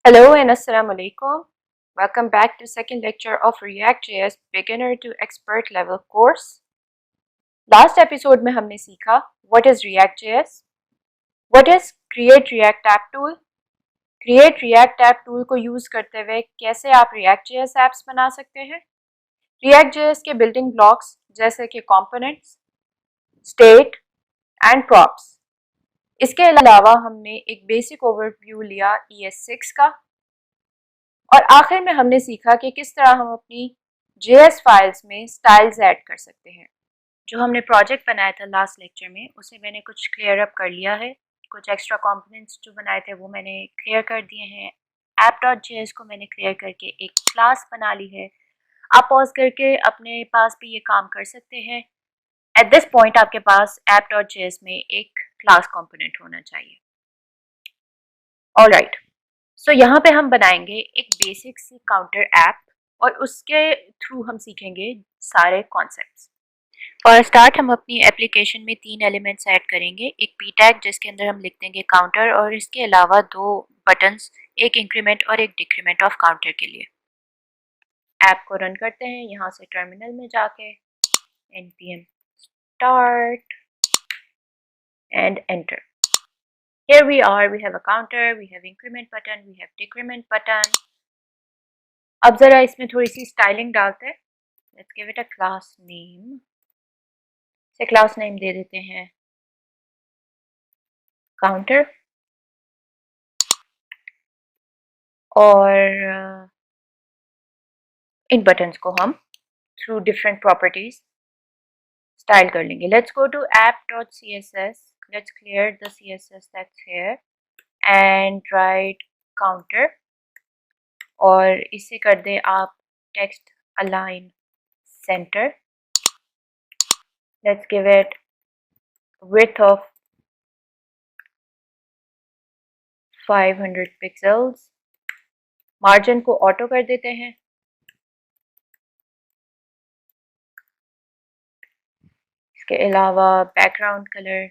Hello and Assalamu alaikum. Welcome back to second lecture of React.js beginner to expert level course. Last episode में हमने सीखा what is React.js, what is create React app tool, create React app tool को use करते हुए कैसे आप React.js apps बना सकते हैं, React.js के building blocks जैसे कि components, state and props. इसके अलावा हमने एक बेसिक ओवरव्यू लिया ES6 का और आखिर में हमने सीखा कि किस तरह हम अपनी JS फाइल्स में स्टाइल्स ऐड कर सकते हैं। जो हमने प्रोजेक्ट बनाया था लास्ट लेक्चर में उसे मैंने कुछ क्लियर अप कर लिया है, कुछ एक्स्ट्रा कंपोनेंट्स जो बनाए थे वो मैंने क्लियर कर दिए हैं। app.js को मैंने क्लियर करके एक क्लास बना ली है। आप पॉज करके अपने पास भी ये काम कर सकते हैं। एट दिस पॉइंट आपके पास app.js में एक क्लास कंपोनेंट होना चाहिए। ऑलराइट, सो यहाँ पे हम बनाएंगे एक बेसिक सी काउंटर ऐप और उसके थ्रू हम सीखेंगे सारे कॉन्सेप्ट्स। फॉर स्टार्ट हम अपनी एप्लीकेशन में 3 एलिमेंट्स ऐड करेंगे, एक पी टैग जिसके अंदर हम लिख देंगे काउंटर और इसके अलावा 2 बटन्स, एक इंक्रीमेंट और एक डिक्रीमेंट ऑफ काउंटर के लिए। ऐप को रन करते हैं यहाँ से टर्मिनल में जाके npm start and enter. Here we are, we have a counter, we have increment button, we have decrement button. अब जरा इसमें थोड़ी सी स्टाइलिंग डालते हैं। Let's give it a class name. से क्लास नेम दे देते हैं काउंटर और इन बटन्स को हम थ्रू डिफरेंट प्रॉपर्टीज स्टाइल कर लेंगे। Let's go to app.css. Let's clear the CSS that's here and write counter और इसे कर दे आप text align center. Let's give it width of 500 pixels. Margin को ऑटो कर देते हैं। इसके अलावा बैकग्राउंड कलर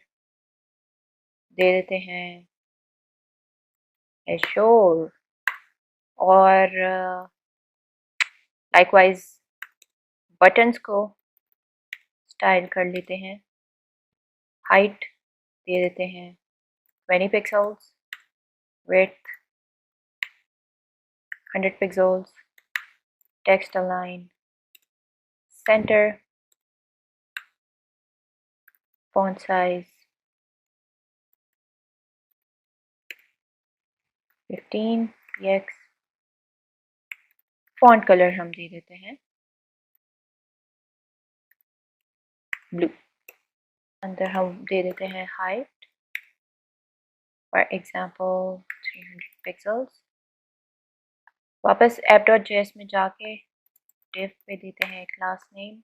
दे देते हैं एश्योर और लाइकवाइज बटन्स को स्टाइल कर लेते हैं। हाइट दे देते हैं 20 pixels, width 100 pixels, text align centre, font size 15 px, font colour हम दे देते हैं ब्लू, अंदर हम दे देते हैं हाइट फॉर एग्जांपल 300 पिक्सल्स। वापस app.js में जाके div पे देते हैं class name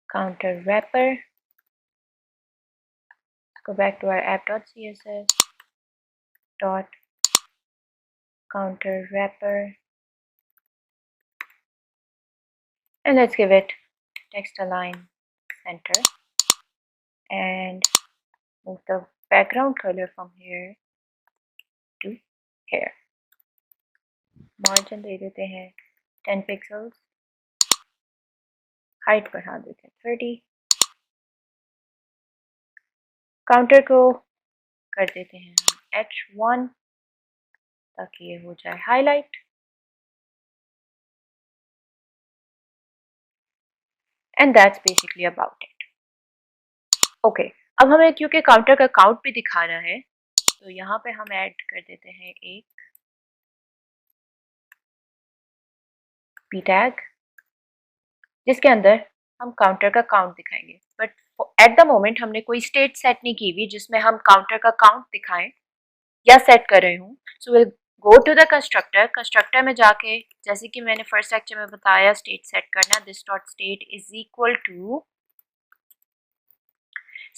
counter wrapper. Go back to our app.css dot counter wrapper and let's give it text align center and move the background color from here to here. Margin दे देते हैं 10 pixels, height बढ़ा देते हैं 30, counter को कर देते हैं हम H1 ताकि ये हो जाए highlight and that's basically about it. Okay, अब हमें क्योंकि काउंटर का काउंट भी दिखाना है तो यहाँ पे हम ऐड कर देते हैं एक पी टैग जिसके अंदर हम काउंटर का काउंट दिखाएंगे। बट एट द मोमेंट हमने कोई स्टेट सेट नहीं की हुई जिसमें हम काउंटर का काउंट दिखाएं या सेट कर रहे हूँ। So will go to the constructor में जाके जैसे कि मैंने फर्स्ट लेक्चर में बताया स्टेट सेट करना, this dot state is equal to,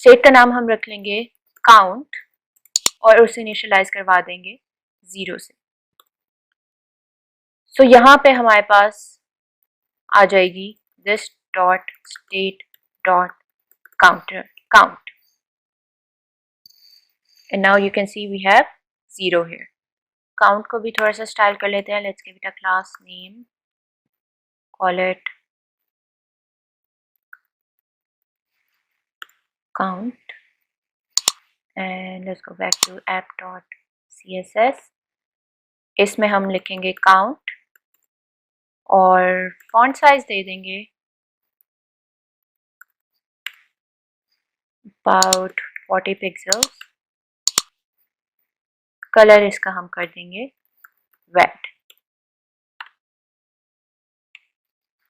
state का नाम हम रख लेंगे काउंट और उसे इनिशियलाइज करवा देंगे 0 से। सो यहाँ पे हमारे पास आ जाएगी this dot state dot counter count and now you can see we have 0 है। काउंट को भी थोड़ा सा स्टाइल कर लेते हैं। Let's give it a class name, call it count and let's go back to app.css। इसमें हम लिखेंगे count और font size दे देंगे about 40 pixels। कलर इसका हम कर देंगे red।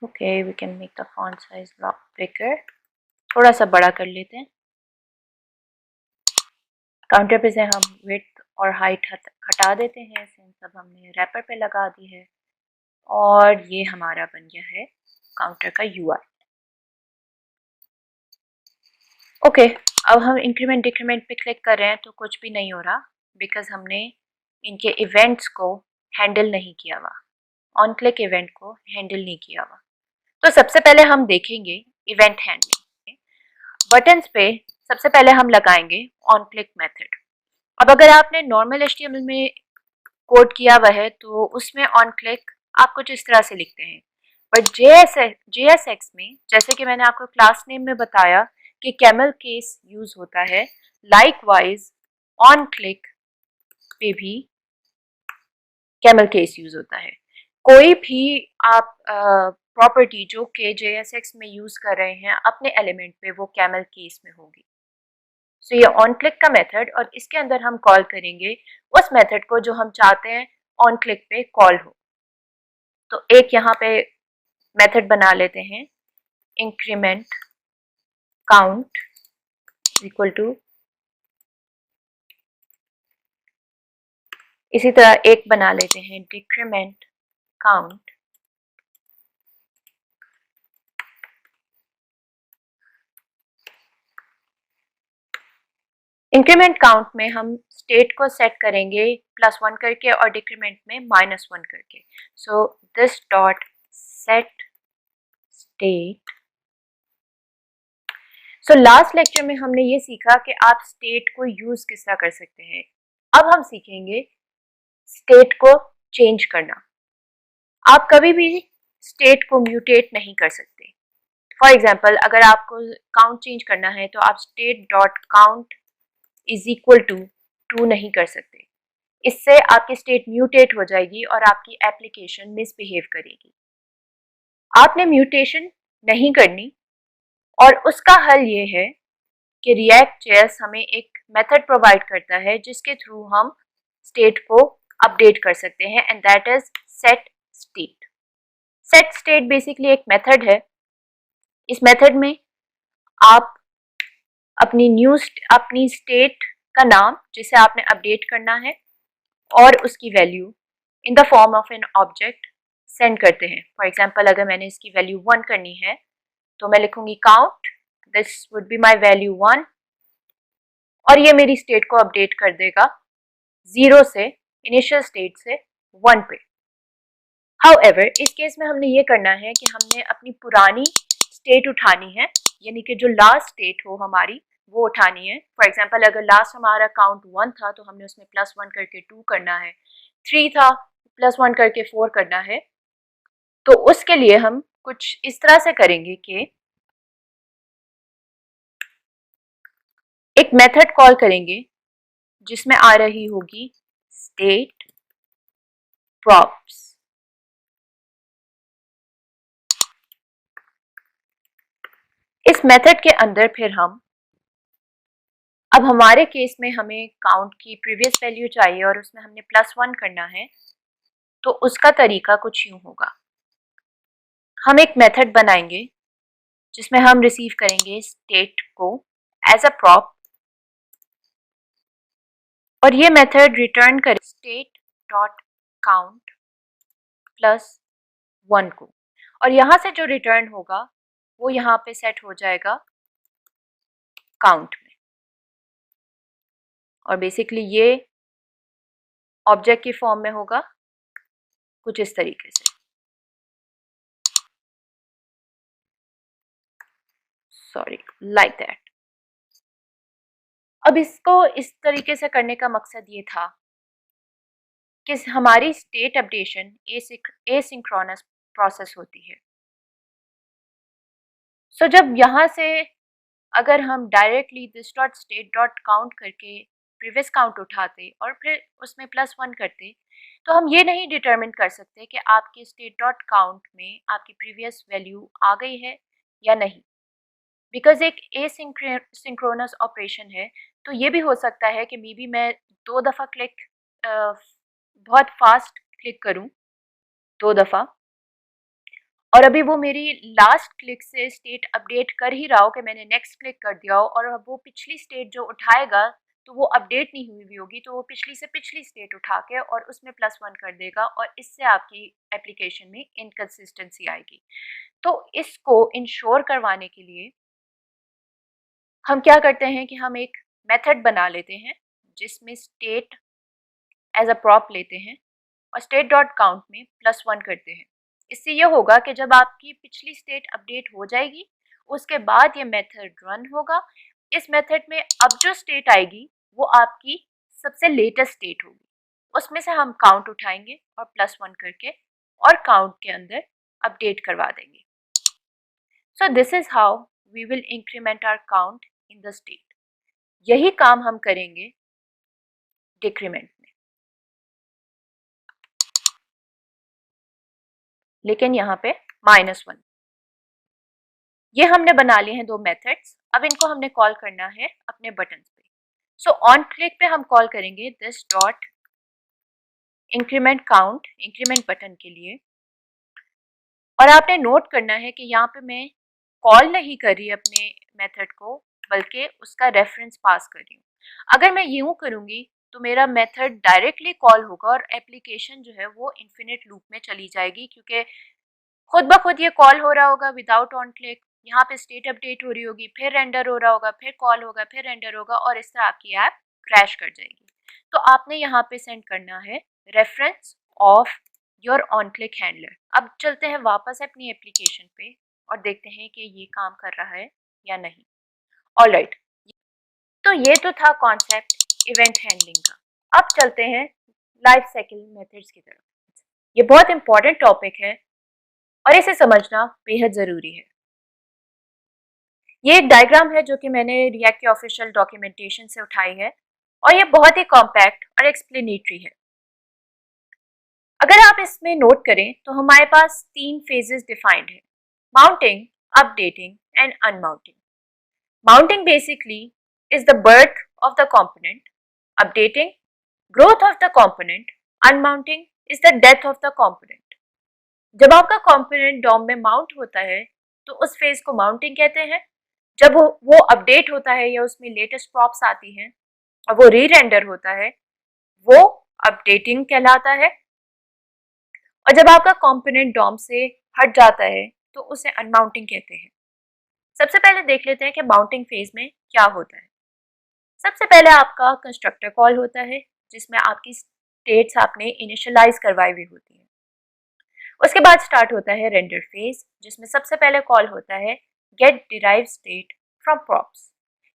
Okay, we can make the font size lot bigger। थोड़ा सा बड़ा कर लेते हैं। काउंटर पे से हम विड्थ और हाइट हटा देते हैं, सब हमने रैपर पे लगा दी है और ये हमारा बन गया है काउंटर का यूआई। ओके, अब हम इंक्रीमेंट डिक्रीमेंट पे क्लिक कर रहे हैं तो कुछ भी नहीं हो रहा बिकॉज हमने इनके इवेंट्स को हैंडल नहीं किया हुआ, ऑन क्लिक इवेंट को हैंडल नहीं किया हुआ। तो सबसे पहले हम देखेंगे इवेंट हैंडलिंग। बटन्स पे सबसे पहले हम लगाएंगे ऑन क्लिक मेथड। अब अगर आपने नॉर्मल HTML में कोड किया हुआ है तो उसमें ऑन क्लिक आप कुछ इस तरह से लिखते हैं, बट JSX में जैसे कि मैंने आपको क्लास नेम में बताया कि कैमल केस यूज होता है, लाइकवाइज ऑन क्लिक पे भी कैमल केस यूज होता है। कोई भी आप प्रॉपर्टी जो कि JSX में यूज कर रहे हैं अपने एलिमेंट पे वो कैमल केस में होगी। सो ये ऑन क्लिक का मेथड और इसके अंदर हम कॉल करेंगे उस मेथड को जो हम चाहते हैं ऑन क्लिक पे कॉल हो। तो एक यहाँ पे मेथड बना लेते हैं, इंक्रीमेंट काउंट इक्वल टू, इसी तरह एक बना लेते हैं डिक्रीमेंट काउंट इंक्रीमेंट काउंट में हम स्टेट को सेट करेंगे +1 करके और डिक्रीमेंट में -1 करके। So this dot set state. So last lecture में हमने ये सीखा कि आप स्टेट को यूज किस तरह कर सकते हैं। अब हम सीखेंगे स्टेट को चेंज करना। आप कभी भी स्टेट को म्यूटेट नहीं कर सकते। फॉर एग्जाम्पल अगर आपको काउंट चेंज करना है तो आप state dot count is equal to 2 नहीं कर सकते। इससे आपकी स्टेट म्यूटेट हो जाएगी और आपकी एप्लीकेशन मिसबिहेव करेगी। आपने म्यूटेशन नहीं करनी और उसका हल ये है कि React.js हमें एक मेथड प्रोवाइड करता है जिसके थ्रू हम स्टेट को अपडेट कर सकते हैं and that is set state. Set state basically एक मेथड है। इस मेथड में आप अपनी स्टेट का नाम जिसे आपने अपडेट करना है और उसकी value in the form of an object send करते हैं। फॉर एग्जाम्पल अगर मैंने इसकी वैल्यू 1 करनी है तो मैं लिखूंगी count, this would be my value 1 और ये मेरी स्टेट को अपडेट कर देगा 0 से, इनिशियल स्टेट से 1 पे। हाउएवर इस केस में हमने ये करना है कि हमने अपनी पुरानी स्टेट उठानी है, यानी कि जो लास्ट स्टेट हो हमारी वो उठानी है। फॉर एग्जाम्पल अगर लास्ट हमारा काउंट 1 था तो हमने उसमें +1 करके 2 करना है, 3 था +1 करके 4 करना है। तो उसके लिए हम कुछ इस तरह से करेंगे कि एक मेथड कॉल करेंगे जिसमें आ रही होगी स्टेट प्रॉप्स। इस मेथड के अंदर फिर हम, अब हमारे केस में हमें काउंट की प्रीवियस वैल्यू चाहिए और उसमें हमने +1 करना है, तो उसका तरीका कुछ यूं होगा। हम एक मेथड बनाएंगे जिसमें हम रिसीव करेंगे स्टेट को एज अ प्रॉप और ये मेथड रिटर्न करे स्टेट डॉट काउंट +1 को, और यहाँ से जो रिटर्न होगा वो यहाँ पे सेट हो जाएगा काउंट में। और बेसिकली ये ऑब्जेक्ट की फॉर्म में होगा कुछ इस तरीके से। Sorry, like that. अब इसको इस तरीके से करने का मकसद ये था कि हमारी स्टेट अपडेशन एसिंक्रोनस प्रोसेस होती है। सो जब यहाँ से अगर हम directly this dot state dot count करके प्रीवियस काउंट उठाते और फिर उसमें +1 करते, तो हम ये नहीं डिटरमिन कर सकते कि आपके स्टेट डॉट काउंट में आपकी प्रीवियस वैल्यू आ गई है या नहीं, बिकॉज एक एसिंक्रोनस ऑपरेशन है। तो ये भी हो सकता है कि मे बी मैं 2 दफ़ा क्लिक बहुत फास्ट क्लिक करूँ 2 दफ़ा, और अभी वो मेरी लास्ट क्लिक से स्टेट अपडेट कर ही रहा हो कि मैंने नेक्स्ट क्लिक कर दिया हो, और अब वो पिछली स्टेट जो उठाएगा तो वो अपडेट नहीं हुई हुई होगी, तो वो पिछली से पिछली स्टेट उठा के और उसमें +1 कर देगा, और इससे आपकी एप्लीकेशन में इनकन्सिस्टेंसी आएगी। तो इसको इंश्योर करवाने के लिए हम क्या करते हैं कि हम एक मेथड बना लेते हैं जिसमें स्टेट एज अ प्रॉप लेते हैं और स्टेट डॉट काउंट में +1 करते हैं। इससे ये होगा कि जब आपकी पिछली स्टेट अपडेट हो जाएगी, उसके बाद ये मेथड रन होगा। इस मेथड में अब जो स्टेट आएगी वो आपकी सबसे लेटेस्ट स्टेट होगी, उसमें से हम काउंट उठाएंगे और +1 करके और काउंट के अंदर अपडेट करवा देंगे। So this is how we will increment our count in the state. यही काम हम करेंगे डिक्रीमेंट में, लेकिन यहाँ पे -1। ये हमने बना लिए हैं 2 मेथड्स। अब इनको हमने कॉल करना है अपने बटन पे। सो ऑन क्लिक पे हम कॉल करेंगे this dot increment count increment button के लिए, और आपने नोट करना है कि यहाँ पे मैं कॉल नहीं कर रही अपने मेथड को, बल्कि उसका रेफरेंस पास कर रही हूँ। अगर मैं यूँ करूँगी तो मेरा मेथड डायरेक्टली कॉल होगा और एप्लीकेशन जो है वो इन्फिनिट लूप में चली जाएगी, क्योंकि खुद ब खुद ये कॉल हो रहा होगा विदाउट ऑन क्लिक। यहाँ पे स्टेट अपडेट हो रही होगी, फिर रेंडर हो रहा होगा, फिर कॉल होगा, फिर रेंडर होगा, और इस तरह आपकी ऐप क्रैश कर जाएगी। तो आपने यहाँ पे सेंड करना है reference of your on click handler. अब चलते हैं वापस अपनी एप्लीकेशन पे और देखते हैं कि ये काम कर रहा है या नहीं। ऑलराइट, तो ये तो था कॉन्सेप्ट इवेंट हैंडलिंग का। अब चलते हैं लाइफ साइकिल मेथड्स की तरफ। ये बहुत इंपॉर्टेंट टॉपिक है और इसे समझना बेहद ज़रूरी है। ये एक डायग्राम है जो कि मैंने रिएक्ट के ऑफिशियल डॉक्यूमेंटेशन से उठाई है, और ये बहुत ही कॉम्पैक्ट और एक्सप्लेनेटरी है। अगर आप इसमें नोट करें तो हमारे पास 3 फेजेस डिफाइंड है: mounting, updating and unmounting. Mounting basically is the birth of the component, updating growth of the component, unmounting is the death of the component. जब आपका कंपोनेंट डॉम में माउंट होता है तो उस फेज को माउंटिंग कहते हैं। जब वो अपडेट होता है या उसमें लेटेस्ट प्रॉप्स आती हैं और वो री रेंडर होता है, वो अपडेटिंग कहलाता है। और जब आपका कंपोनेंट डॉम से हट जाता है तो उसे अनमाउंटिंग कहते हैं। सबसे पहले देख लेते हैं कि माउंटिंग फेज में क्या होता है। सबसे पहले आपका कंस्ट्रक्टर कॉल होता है जिसमें आपकी स्टेट्स आपने इनिशियलाइज करवाई हुई होती है। उसके बाद स्टार्ट होता है रेंडर फेज, जिसमें सबसे पहले कॉल होता है get derive state from props.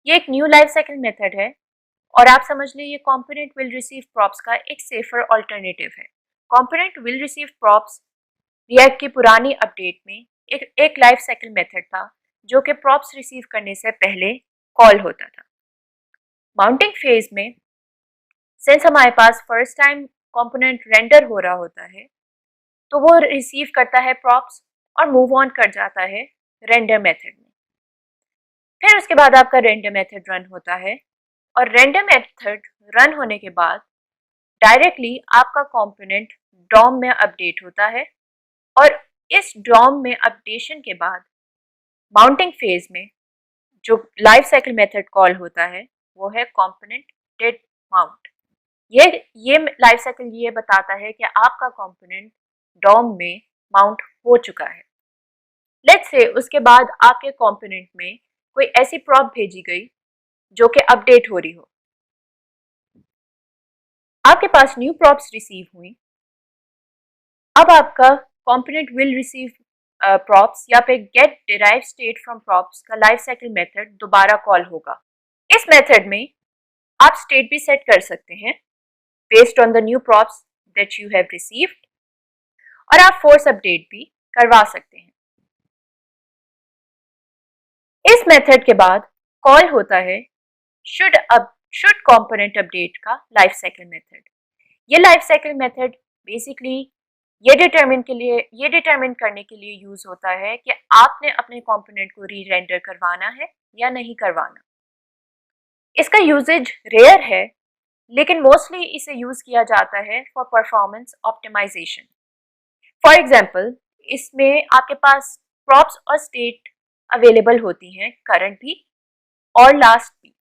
ये एक न्यू लाइफ साइकिल मेथड है, और आप समझ लें ये कंपोनेंट विल रिसीव प्रॉप्स का एक सेफर ऑल्टरनेटिव है। Component will receive props react की पुरानी अपडेट में एक लाइफ साइकिल मेथड था जो कि प्रॉप्स रिसीव करने से पहले कॉल होता था। माउंटिंग फेज में सिंस हमारे पास फर्स्ट टाइम कंपोनेंट रेंडर हो रहा होता है, तो वो रिसीव करता है प्रॉप्स और मूव ऑन कर जाता है रेंडर मेथड में। फिर उसके बाद आपका रेंडर मेथड रन होता है, और रेंडर मेथड रन होने के बाद डायरेक्टली आपका कंपोनेंट डॉम में अपडेट होता है, और इस डॉम में अपडेशन के बाद माउंटिंग फेज में जो लाइफ साइकिल मेथड कॉल होता है वो है कंपोनेंट डेड माउंट। ये लाइफ साइकिल ये बताता है कि आपका कंपोनेंट डॉम में माउंट हो चुका है। लेट्स से उसके बाद आपके कंपोनेंट में कोई ऐसी प्रॉप भेजी गई जो कि अपडेट हो रही हो। आपके पास न्यू प्रॉप्स रिसीव हुई। अब आपका कंपोनेंट विल रिसीव प्रॉप्स या फिर get derive state from props का लाइफ साइकिल मेथड दोबारा कॉल होगा। इस मेथड में आप स्टेट भी सेट कर सकते हैं based on the new props that you have received, और आप फोर्स अपडेट भी करवा सकते हैं। इस मेथड के बाद कॉल होता है शुड कंपोनेंट अपडेट का लाइफ साइकिल मेथड। ये लाइफ साइकिल मेथड बेसिकली ये डिटरमिन करने के लिए यूज होता है कि आपने अपने कंपोनेंट को री रेंडर करवाना है या नहीं करवाना। इसका यूजेज रेयर है, लेकिन मोस्टली इसे यूज किया जाता है for performance optimisation. For example, इसमें आपके पास प्रॉप्स और स्टेट अवेलेबल होती हैं, करंट भी और लास्ट भी।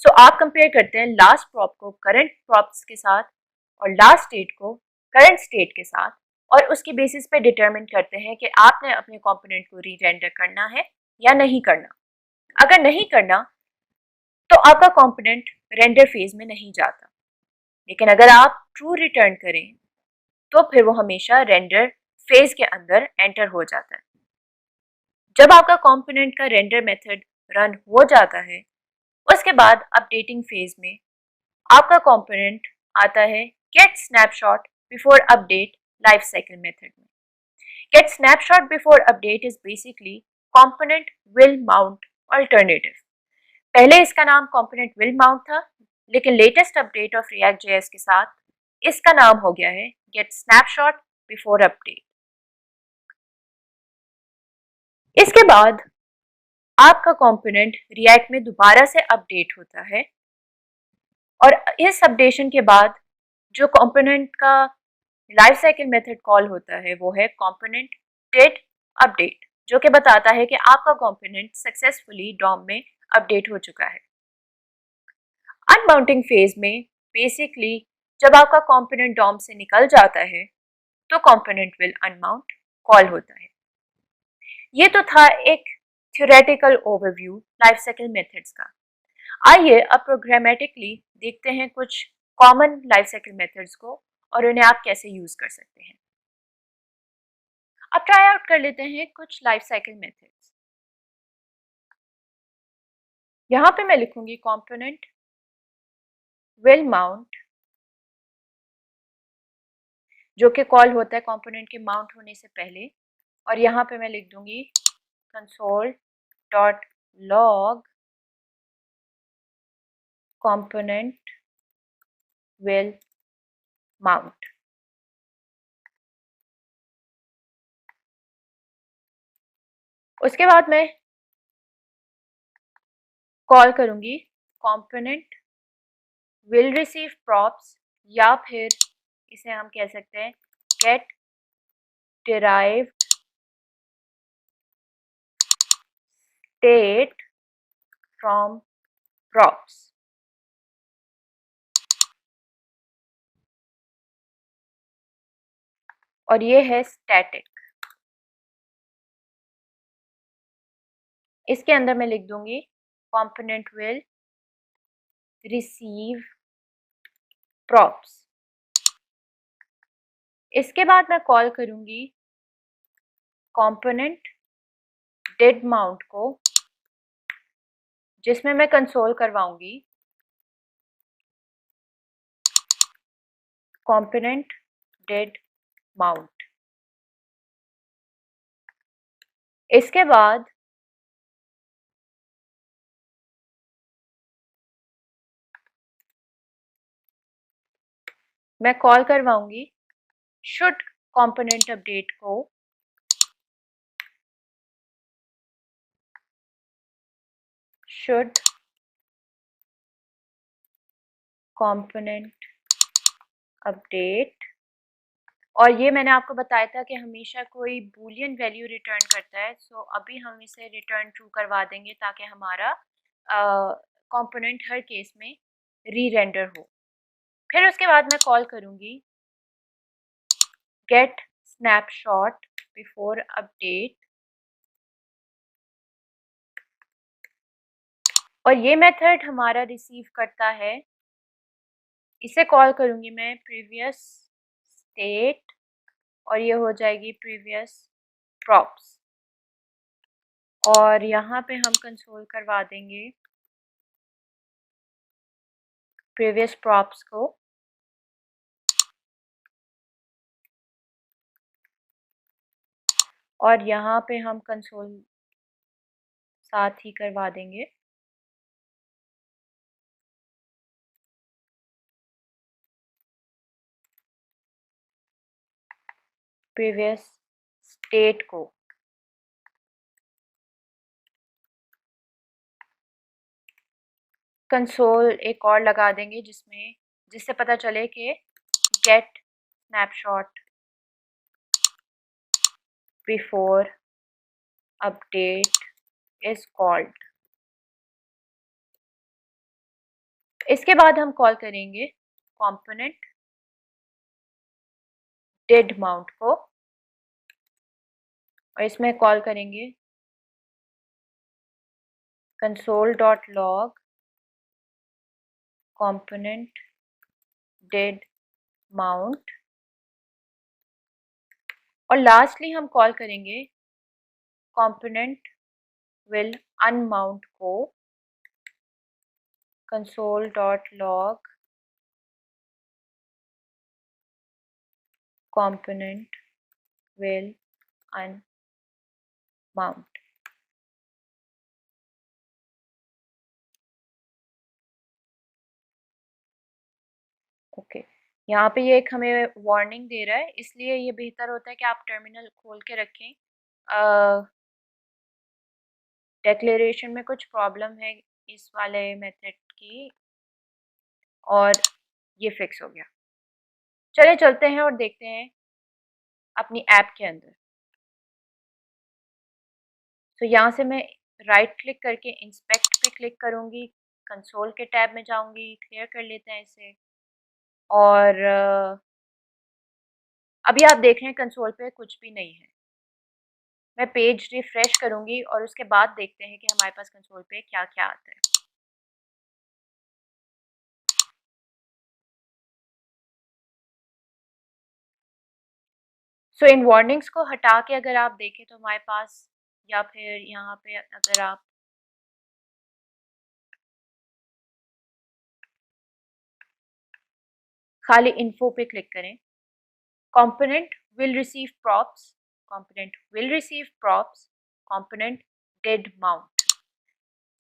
सो आप कंपेयर करते हैं लास्ट प्रॉप को करंट प्रॉप्स के साथ और लास्ट स्टेट को करंट स्टेट के साथ, और उसके बेसिस पे डिटरमिन करते हैं कि आपने अपने कंपोनेंट को रीरेंडर करना है या नहीं करना। अगर नहीं करना तो आपका कंपोनेंट रेंडर फेज में नहीं जाता, लेकिन अगर आप ट्रू रिटर्न करें तो फिर वो हमेशा रेंडर फेज के अंदर एंटर हो जाता है। जब आपका कंपोनेंट का रेंडर मेथड रन हो जाता है, उसके बाद अपडेटिंग फेज में आपका कंपोनेंट आता है get snapshot before update life cycle method में। Get snapshot before update is basically component will mount alternative. पहले इसका नाम कंपोनेंट विल माउंट था, लेकिन latest update of React JS के साथ इसका नाम हो गया है गेट स्नैपशॉट बिफोर अपडेट। इसके बाद आपका कंपोनेंट रिएक्ट में दोबारा से अपडेट होता है, और इस अपडेशन के बाद जो कंपोनेंट का लाइफ साइकिल मेथड कॉल होता है वो है कंपोनेंट डिड अपडेट, जो कि बताता है कि आपका कंपोनेंट सक्सेसफुली डॉम में अपडेट हो चुका है। अनमाउंटिंग फेज में बेसिकली जब आपका कंपोनेंट डॉम से निकल जाता है तो कंपोनेंट विल अनमाउंट कॉल होता है। ये तो था एक theoretical overview life cycle methods का। आइए अब प्रोग्रामेटिकली देखते हैं कुछ कॉमन लाइफ साइकिल मेथड्स को और उन्हें आप कैसे यूज कर सकते हैं। अब ट्राई आउट कर लेते हैं कुछ लाइफ साइकिल मेथड्स। यहाँ पे मैं लिखूंगी कंपोनेंट विल माउंट, जो कि कॉल होता है कंपोनेंट के माउंट होने से पहले, और यहाँ पे मैं लिख दूंगी console dot log component will mount. उसके बाद मैं कॉल करूंगी कंपोनेंट विल रिसीव प्रॉप्स, या फिर इसे हम कह सकते हैं get derived state from props. और ये है स्टैटिक। इसके अंदर मैं लिख दूंगी कंपोनेंट विल रिसीव प्रॉप्स। इसके बाद मैं कॉल करूंगी कंपोनेंट डिड माउंट को, जिसमें मैं कंसोल करवाऊंगी कंपोनेंट डिड माउंट। इसके बाद मैं कॉल करवाऊंगी शुड कंपोनेंट अपडेट को, शुड कंपोनेंट अपडेट। और ये मैंने आपको बताया था कि हमेशा कोई बूलियन वैल्यू रिटर्न करता है, सो अभी हम इसे रिटर्न ट्रू करवा देंगे ताकि हमारा कंपोनेंट हर केस में री रेंडर हो। फिर उसके बाद मैं कॉल करूँगी गेट स्नैपशॉट बिफोर अपडेट, और ये मेथड हमारा रिसीव करता है, इसे कॉल करूँगी मैं प्रीवियस स्टेट, और ये हो जाएगी प्रीवियस प्रॉप्स, और यहाँ पे हम कंसोल करवा देंगे प्रीवियस प्रॉप्स को। और यहाँ पे हम कंसोल साथ ही करवा देंगे। प्रीवियस स्टेट को कंसोल एक और लगा देंगे जिससे पता चले कि get snapshot before update is called. इसके बाद हम कॉल करेंगे कंपोनेंट डिड माउंट को और इसमें कॉल करेंगे console.log component did mount और लास्टली हम कॉल करेंगे component will unmount को console.log component will unmount। Okay, यहाँ पे ये एक हमें वार्निंग दे रहा है, इसलिए ये बेहतर होता है कि आप टर्मिनल खोल के रखें। डिक्लेरेशन में कुछ प्रॉब्लम है इस वाले मेथड की और ये फिक्स हो गया। चले चलते हैं और देखते हैं अपनी ऐप के अंदर। तो यहाँ से मैं राइट क्लिक करके इंस्पेक्ट पे क्लिक करूँगी, कंसोल के टैब में जाऊँगी, क्लियर कर लेते हैं इसे। और अभी आप देख रहे हैं कंसोल पे कुछ भी नहीं है। मैं पेज रिफ्रेश करूँगी और उसके बाद देखते हैं कि हमारे पास कंसोल पे क्या क्या आता है। सो इन वार्निंग्स को हटा के अगर आप देखें तो हमारे पास, या फिर यहाँ पे अगर आप खाली इन्फो पे क्लिक करें, component will receive props, component will receive props, component did mount।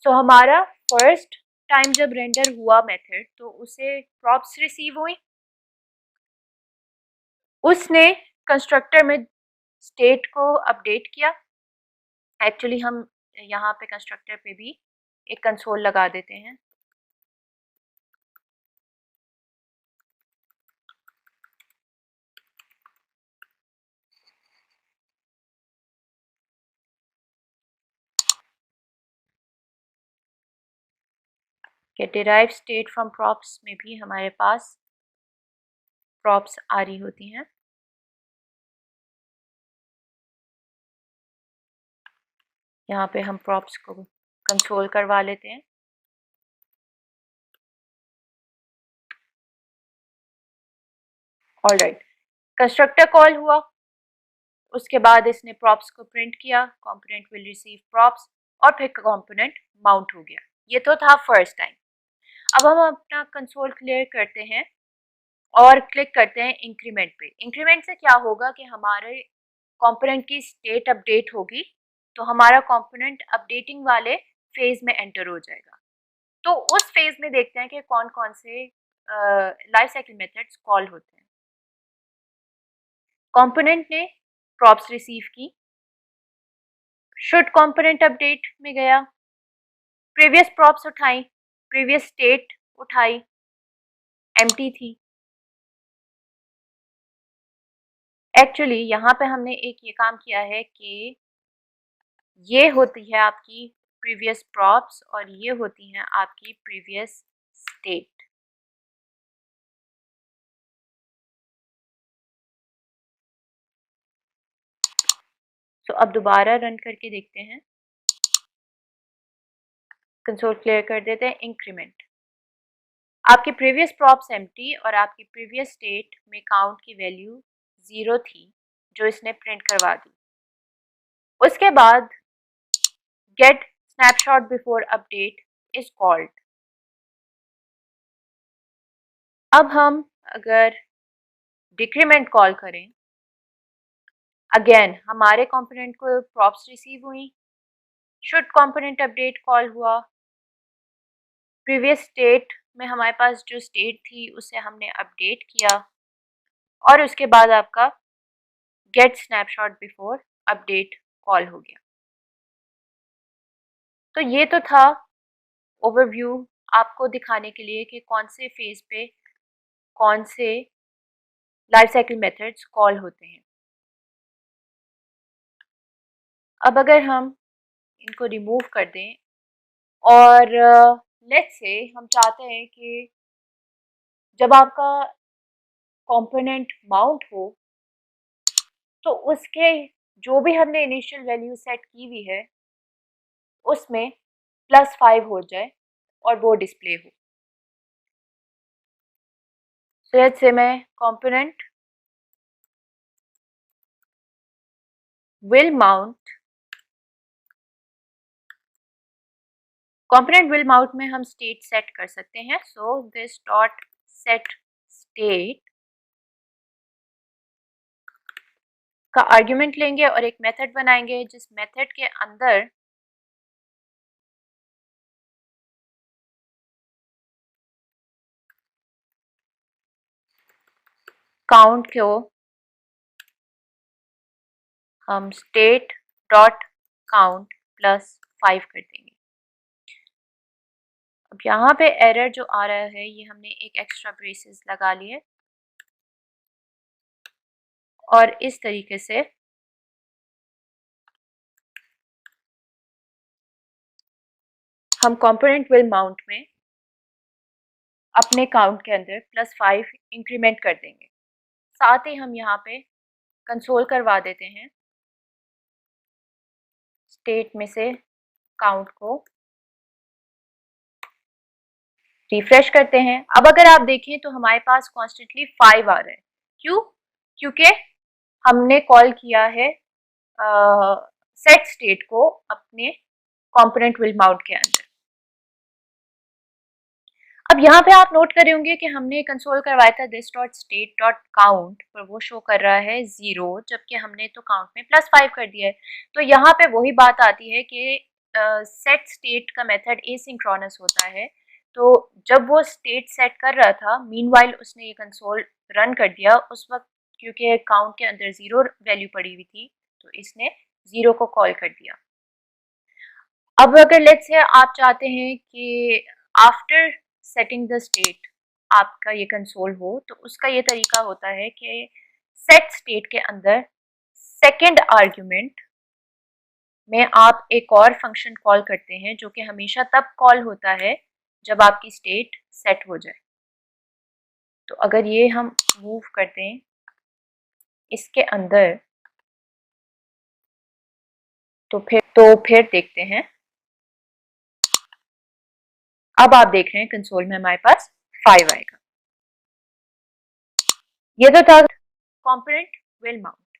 सो हमारा फर्स्ट टाइम जब रेंडर हुआ मेथड तो उसे प्रॉप्स रिसीव हुई, उसने कंस्ट्रक्टर में स्टेट को अपडेट किया। एक्चुअली हम यहाँ पे कंस्ट्रक्टर पे भी एक कंसोल लगा देते हैं। कि डिराइव स्टेट फ्रॉम प्रॉप्स में भी हमारे पास प्रॉप्स आ रही होती हैं। यहाँ पे हम प्रॉप्स को कंसोल करवा लेते हैं। ऑलराइट, कंस्ट्रक्टर कॉल हुआ, उसके बाद इसने प्रॉप्स को प्रिंट किया, कंपोनेंट विल रिसीव प्रॉप्स, और फिर कंपोनेंट माउंट हो गया। ये तो था फर्स्ट टाइम। अब हम अपना कंसोल क्लियर करते हैं और क्लिक करते हैं इंक्रीमेंट पे। इंक्रीमेंट से क्या होगा कि हमारे कंपोनेंट की स्टेट अपडेट होगी, तो हमारा कंपोनेंट अपडेटिंग वाले फेज में एंटर हो जाएगा। तो उस फेज में देखते हैं कि कौन कौन से लाइफ साइकिल मेथड्स कॉल होते हैं। कंपोनेंट ने प्रॉप्स रिसीव की, शुड कंपोनेंट अपडेट में गया, प्रीवियस प्रॉप्स उठाई, प्रीवियस स्टेट उठाई, एम्प्टी थी। एक्चुअली यहाँ पे हमने एक ये काम किया है कि ये होती है आपकी प्रीवियस प्रॉप्स और ये होती हैं आपकी प्रीवियस स्टेट। तो अब दोबारा रन करके देखते हैं, कंसोल क्लियर कर देते हैं। इंक्रीमेंट, आपकी प्रीवियस प्रॉप्स एम्प्टी और आपकी प्रीवियस स्टेट में काउंट की वैल्यू 0 थी जो इसने प्रिंट करवा दी। उसके बाद get snapshot before update is called. अब हम अगर डिक्रीमेंट कॉल करें, अगेन हमारे कंपोनेंट को प्रॉप्स रिसीव हुई, शुड कंपोनेंट अपडेट कॉल हुआ, प्रीवियस स्टेट में हमारे पास जो स्टेट थी उसे हमने अपडेट किया और उसके बाद आपका get snapshot before update call हो गया। तो ये तो था ओवरव्यू आपको दिखाने के लिए कि कौन से फेज पे कौन से लाइफ साइकिल मेथड्स कॉल होते हैं। अब अगर हम इनको रिमूव कर दें और लेट्स से हम चाहते हैं कि जब आपका कंपोनेंट माउंट हो तो उसके जो भी हमने इनिशियल वैल्यू सेट की हुई है उसमें +5 हो जाए और वो डिस्प्ले हो। तो लेट्स से मैं component will mount, component will mount में हम स्टेट सेट कर सकते हैं। So this dot set state का आर्ग्यूमेंट लेंगे और एक मेथड बनाएंगे जिस मेथड के अंदर काउंट को हम स्टेट डॉट काउंट +5 कर देंगे। अब यहाँ पे एरर जो आ रहा है ये हमने एक एक्स्ट्रा ब्रेसेस लगा लिए और इस तरीके से हम कंपोनेंट विल माउंट में अपने काउंट के अंदर +5 इंक्रीमेंट कर देंगे। साथ ही हम यहाँ पे कंसोल करवा देते हैं, स्टेट में से काउंट को रिफ्रेश करते हैं। अब अगर आप देखें तो हमारे पास कॉन्स्टेंटली 5 आ रहा है। क्यों? क्योंकि हमने कॉल किया है सेट स्टेट को अपने कंपोनेंट विल माउंट के अंदर। अब यहाँ पे आप नोट करे होंगे कि हमने कंसोल करवाया था this dot state dot count, पर वो शो कर रहा है 0 जबकि हमने तो काउंट में +5 कर दिया है। तो यहाँ पे वही बात आती है कि सेट स्टेट का मेथड एसिंक्रोनस होता है। तो जब वो स्टेट सेट कर रहा था मीनवाइल उसने ये कंसोल रन कर दिया, उस वक्त क्योंकि काउंट के अंदर 0 वैल्यू पड़ी हुई थी तो इसने 0 को कॉल कर दिया। अब अगर लेट्स से आप चाहते हैं कि आफ्टर सेटिंग द स्टेट आपका ये कंसोल हो तो उसका ये तरीका होता है कि सेट स्टेट के अंदर सेकंड आर्ग्यूमेंट में आप एक और फंक्शन कॉल करते हैं जो कि हमेशा तब कॉल होता है जब आपकी स्टेट सेट हो जाए। तो अगर ये हम मूव कर दें इसके अंदर तो फिर देखते हैं। अब आप देख रहे हैं कंसोल में हमारे पास 5 आएगा। ये तो था कंपोनेंट विल माउंट।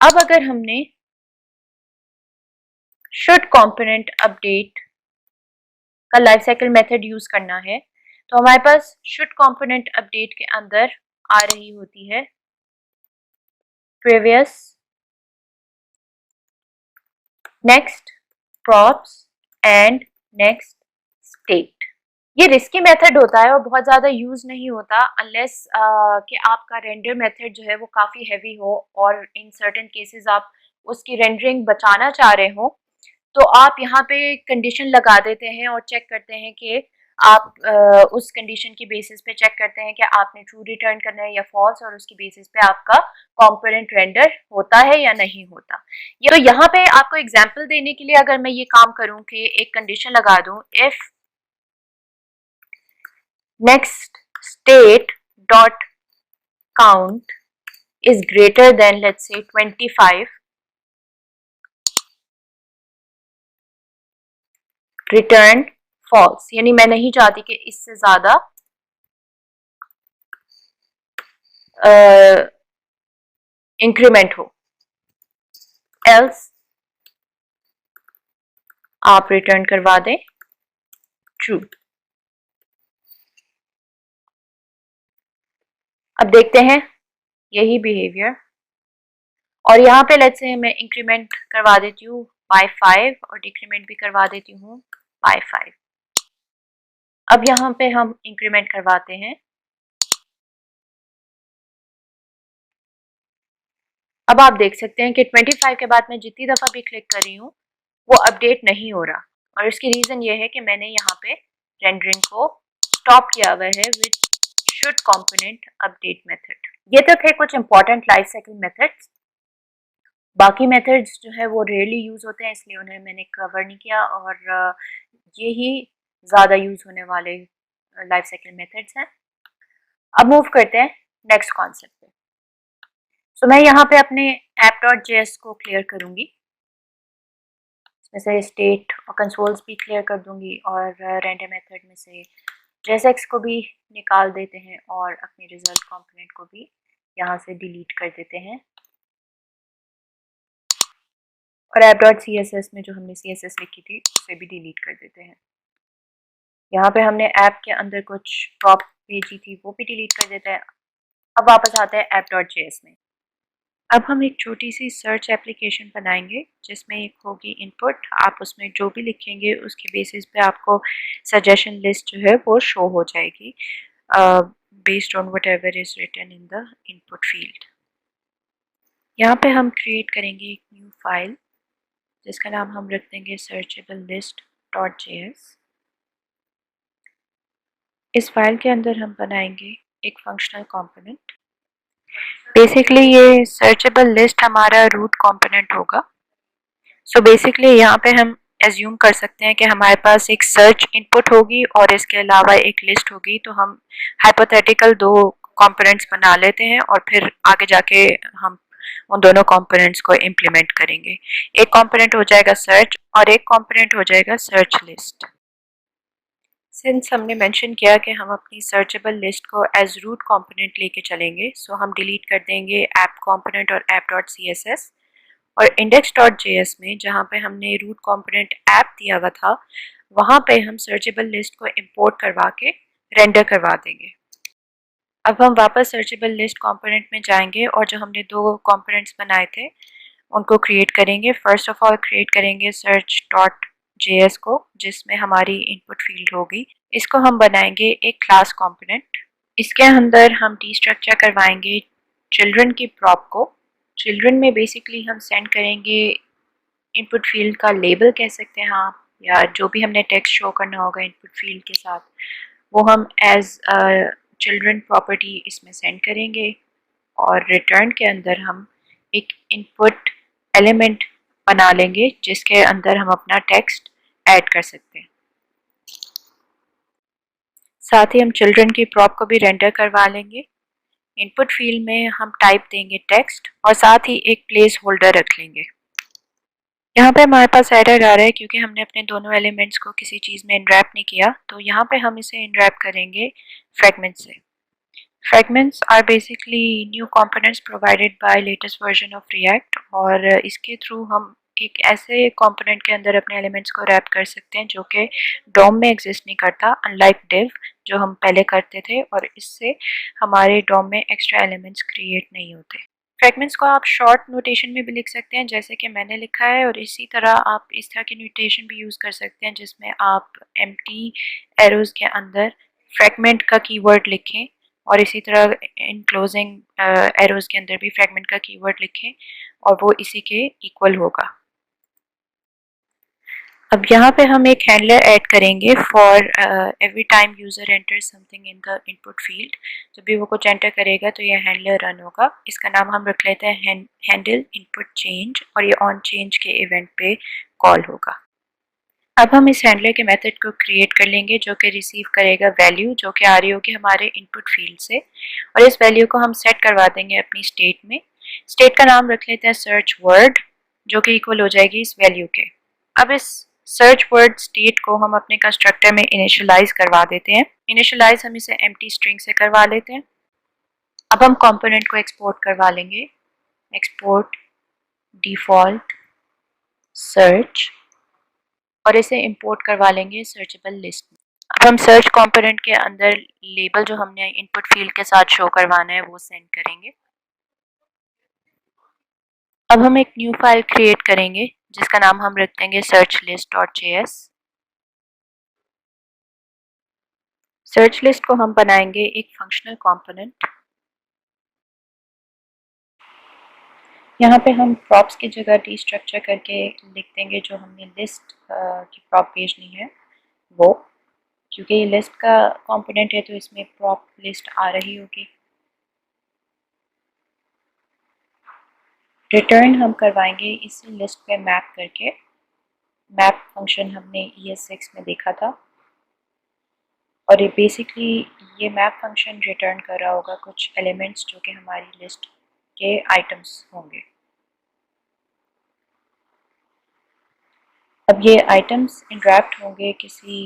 अब अगर हमने शुड कंपोनेंट अपडेट का लाइफ साइकिल मेथड यूज करना है तो हमारे पास शुड कंपोनेंट अपडेट के अंदर आ रही होती है previous, next, props and next state. ये रिस्की मेथड होता है और बहुत ज़्यादा यूज़ नहीं होता अनलेस कि आपका रेंडर मेथड जो है वो काफ़ी हैवी हो और इन सर्टेन केसेस आप उसकी रेंडरिंग बचाना चाह रहे हो तो आप यहाँ पे कंडीशन लगा देते हैं और चेक करते हैं कि आप उस कंडीशन की बेसिस पे चेक करते हैं कि आपने ट्रू रिटर्न करना है या फॉल्स, और उसकी बेसिस पे आपका कंपोनेंट रेंडर होता है या नहीं होता। ये तो यहाँ पे आपको एग्जांपल देने के लिए अगर मैं ये काम करूँ कि एक कंडीशन लगा दूँ, if next state dot count is greater than let's say 25, return false, यानी मैं नहीं चाहती कि इससे ज्यादा इंक्रीमेंट हो, एल्स आप रिटर्न करवा दें ट्रू। अब देखते हैं यही बिहेवियर और यहाँ पे लेट्स से मैं इंक्रीमेंट करवा देती हूँ बाय 5 और डिक्रीमेंट भी करवा देती हूँ बाय 5। अब यहाँ पे हम इंक्रीमेंट करवाते हैं। अब आप देख सकते हैं कि 25 के बाद मैं जितनी दफ़ा भी क्लिक कर रही हूँ वो अपडेट नहीं हो रहा, और इसकी रीज़न ये है कि मैंने यहाँ पे रेंडरिंग को स्टॉप किया हुआ है with should component update method. ये तो थे कुछ इंपॉर्टेंट लाइफ साइकिल मेथड्स। बाकी मेथड्स जो है वो रेयरली यूज़ होते हैं, इसलिए उन्हें मैंने कवर नहीं किया, और ये ही ज़्यादा यूज़ होने वाले लाइफ साइकिल मेथड्स हैं। अब मूव करते हैं नेक्स्ट कॉन्सेप्ट पे। सो मैं यहाँ पे अपने app.js को क्लियर करूँगी, इसमें से स्टेट और कंसोल्स भी क्लियर कर दूँगी, और रेंडर मेथड में से JSX को भी निकाल देते हैं और अपने रिजल्ट कंपोनेंट को भी यहाँ से डिलीट कर देते हैं, और app.css में जो हमने CSS लिखी थी उसे भी डिलीट कर देते हैं। यहाँ पे हमने ऐप के अंदर कुछ प्रॉप भेजी थी वो भी डिलीट कर देते हैं। अब वापस आते हैं app.js में। अब हम एक छोटी सी सर्च एप्लीकेशन बनाएंगे जिसमें एक होगी इनपुट, आप उसमें जो भी लिखेंगे उसके बेसिस पे आपको सजेशन लिस्ट जो है वो शो हो जाएगी based on whatever is written in the input field. यहाँ पे हम क्रिएट करेंगे एक न्यू फाइल जिसका नाम हम रख देंगे searchable_list.js। इस फाइल के अंदर हम बनाएंगे एक फंक्शनल कंपोनेंट। बेसिकली ये सर्चेबल लिस्ट हमारा रूट कंपोनेंट होगा। सो बेसिकली यहाँ पे हम एज्यूम कर सकते हैं कि हमारे पास एक सर्च इनपुट होगी और इसके अलावा एक लिस्ट होगी, तो हम हाइपोथेटिकल दो कंपोनेंट्स बना लेते हैं और फिर आगे जाके हम उन दोनों कंपोनेंट्स को इम्प्लीमेंट करेंगे। एक कंपोनेंट हो जाएगा सर्च और एक कंपोनेंट हो जाएगा सर्च लिस्ट। सिंस हमने मेंशन किया कि हम अपनी सर्चेबल लिस्ट को एज रूट कंपोनेंट लेके चलेंगे, सो हम डिलीट कर देंगे ऐप कंपोनेंट और app.css, और index.js में जहाँ पे हमने रूट कंपोनेंट ऐप दिया हुआ था वहाँ पे हम सर्चेबल लिस्ट को इंपोर्ट करवा के रेंडर करवा देंगे। अब हम वापस सर्चेबल लिस्ट कंपोनेंट में जाएंगे और जो हमने दो कंपोनेंट्स बनाए थे उनको क्रिएट करेंगे। फर्स्ट ऑफ ऑल क्रिएट करेंगे search.js को जिसमें हमारी इनपुट फील्ड होगी। इसको हम बनाएंगे एक क्लास कंपोनेंट। इसके अंदर हम डीस्ट्रक्चर करवाएंगे चिल्ड्रन की प्रॉप को। चिल्ड्रन में बेसिकली हम सेंड करेंगे इनपुट फील्ड का लेबल कह सकते हैं आप, या जो भी हमने टेक्स्ट शो करना होगा इनपुट फील्ड के साथ वो हम एज चिल्ड्रन प्रॉपर्टी इसमें सेंड करेंगे, और रिटर्न के अंदर हम एक इनपुट एलिमेंट बना लेंगे जिसके अंदर हम अपना टेक्स्ट ऐड कर सकते हैं। साथ ही हम चिल्ड्रन की प्रॉप को भी रेंडर करवा लेंगे। इनपुट फील्ड में हम टाइप देंगे टेक्स्ट और साथ ही एक प्लेस होल्डर रख लेंगे। यहाँ पे हमारे पास एरर आ रहा है क्योंकि हमने अपने दोनों एलिमेंट्स को किसी चीज़ में इनरैप नहीं किया, तो यहाँ पे हम इसे इनरैप करेंगे फ्रेगमेंट से। Fragments are basically new components provided by latest version of React, और इसके थ्रू हम एक ऐसे कंपोनेंट के अंदर अपने एलिमेंट्स को रैप कर सकते हैं जो कि डोम में एग्जिस्ट नहीं करता, अनलाइक डिव जो हम पहले करते थे, और इससे हमारे डोम में एक्स्ट्रा एलिमेंट्स क्रिएट नहीं होते। फ्रेगमेंट्स को आप शॉर्ट नोटेशन में भी लिख सकते हैं जैसे कि मैंने लिखा है, और इसी तरह आप इस तरह की नोटेशन भी यूज़ कर सकते हैं जिसमें आप एम्प्टी एरोज़ के अंदर फ्रेगमेंट का कीवर्ड लिखें, और इसी तरह इनक्लोजिंग एरोज़ के अंदर भी फ्रेगमेंट का कीवर्ड लिखें और वो इसी के इक्वल होगा। अब यहाँ पे हम एक हैंडलर ऐड करेंगे for every time user enter something in the input field. जब भी वो कुछ एंटर करेगा तो ये हैंडलर रन होगा। इसका नाम हम रख लेते हैं हैंडल इनपुट चेंज, और ये ऑन चेंज के इवेंट पे कॉल होगा। अब हम इस हैंडलर के मेथड को क्रिएट कर लेंगे जो कि रिसीव करेगा वैल्यू जो कि आ रही होगी हमारे इनपुट फील्ड से, और इस वैल्यू को हम सेट करवा देंगे अपनी स्टेट में। स्टेट का नाम रख लेते हैं सर्च वर्ड जो कि इक्वल हो जाएगी इस वैल्यू के। अब इस सर्च वर्ड स्टेट को हम अपने कंस्ट्रक्टर में इनिशियलाइज करवा देते हैं। इनिशियलाइज हम इसे एम्प्टी स्ट्रिंग से करवा लेते हैं। अब हम कंपोनेंट को एक्सपोर्ट करवा लेंगे, एक्सपोर्ट डिफॉल्ट सर्च, और इसे इंपोर्ट करवा लेंगे सर्चेबल लिस्ट में। अब हम सर्च कंपोनेंट के अंदर लेबल जो हमने इनपुट फील्ड के साथ शो करवाना है वो सेंड करेंगे। अब हम एक न्यू फाइल क्रिएट करेंगे जिसका नाम हम रख देंगे searchlist.js। सर्च लिस्ट को हम बनाएंगे एक फंक्शनल कंपोनेंट। यहाँ पे हम प्रॉप्स की जगह डीस्ट्रक्चर करके लिख देंगे जो हमने लिस्ट की प्रॉप भेजनी है वो, क्योंकि ये लिस्ट का कंपोनेंट है तो इसमें प्रॉप लिस्ट आ रही होगी। रिटर्न हम करवाएंगे इसी लिस्ट पे मैप करके। मैप फंक्शन हमने ES6 में देखा था और ये बेसिकली ये मैप फंक्शन रिटर्न कर रहा होगा कुछ एलिमेंट्स जो कि हमारी लिस्ट के आइटम्स होंगे। अब ये आइटम्स इंटरैक्ट होंगे किसी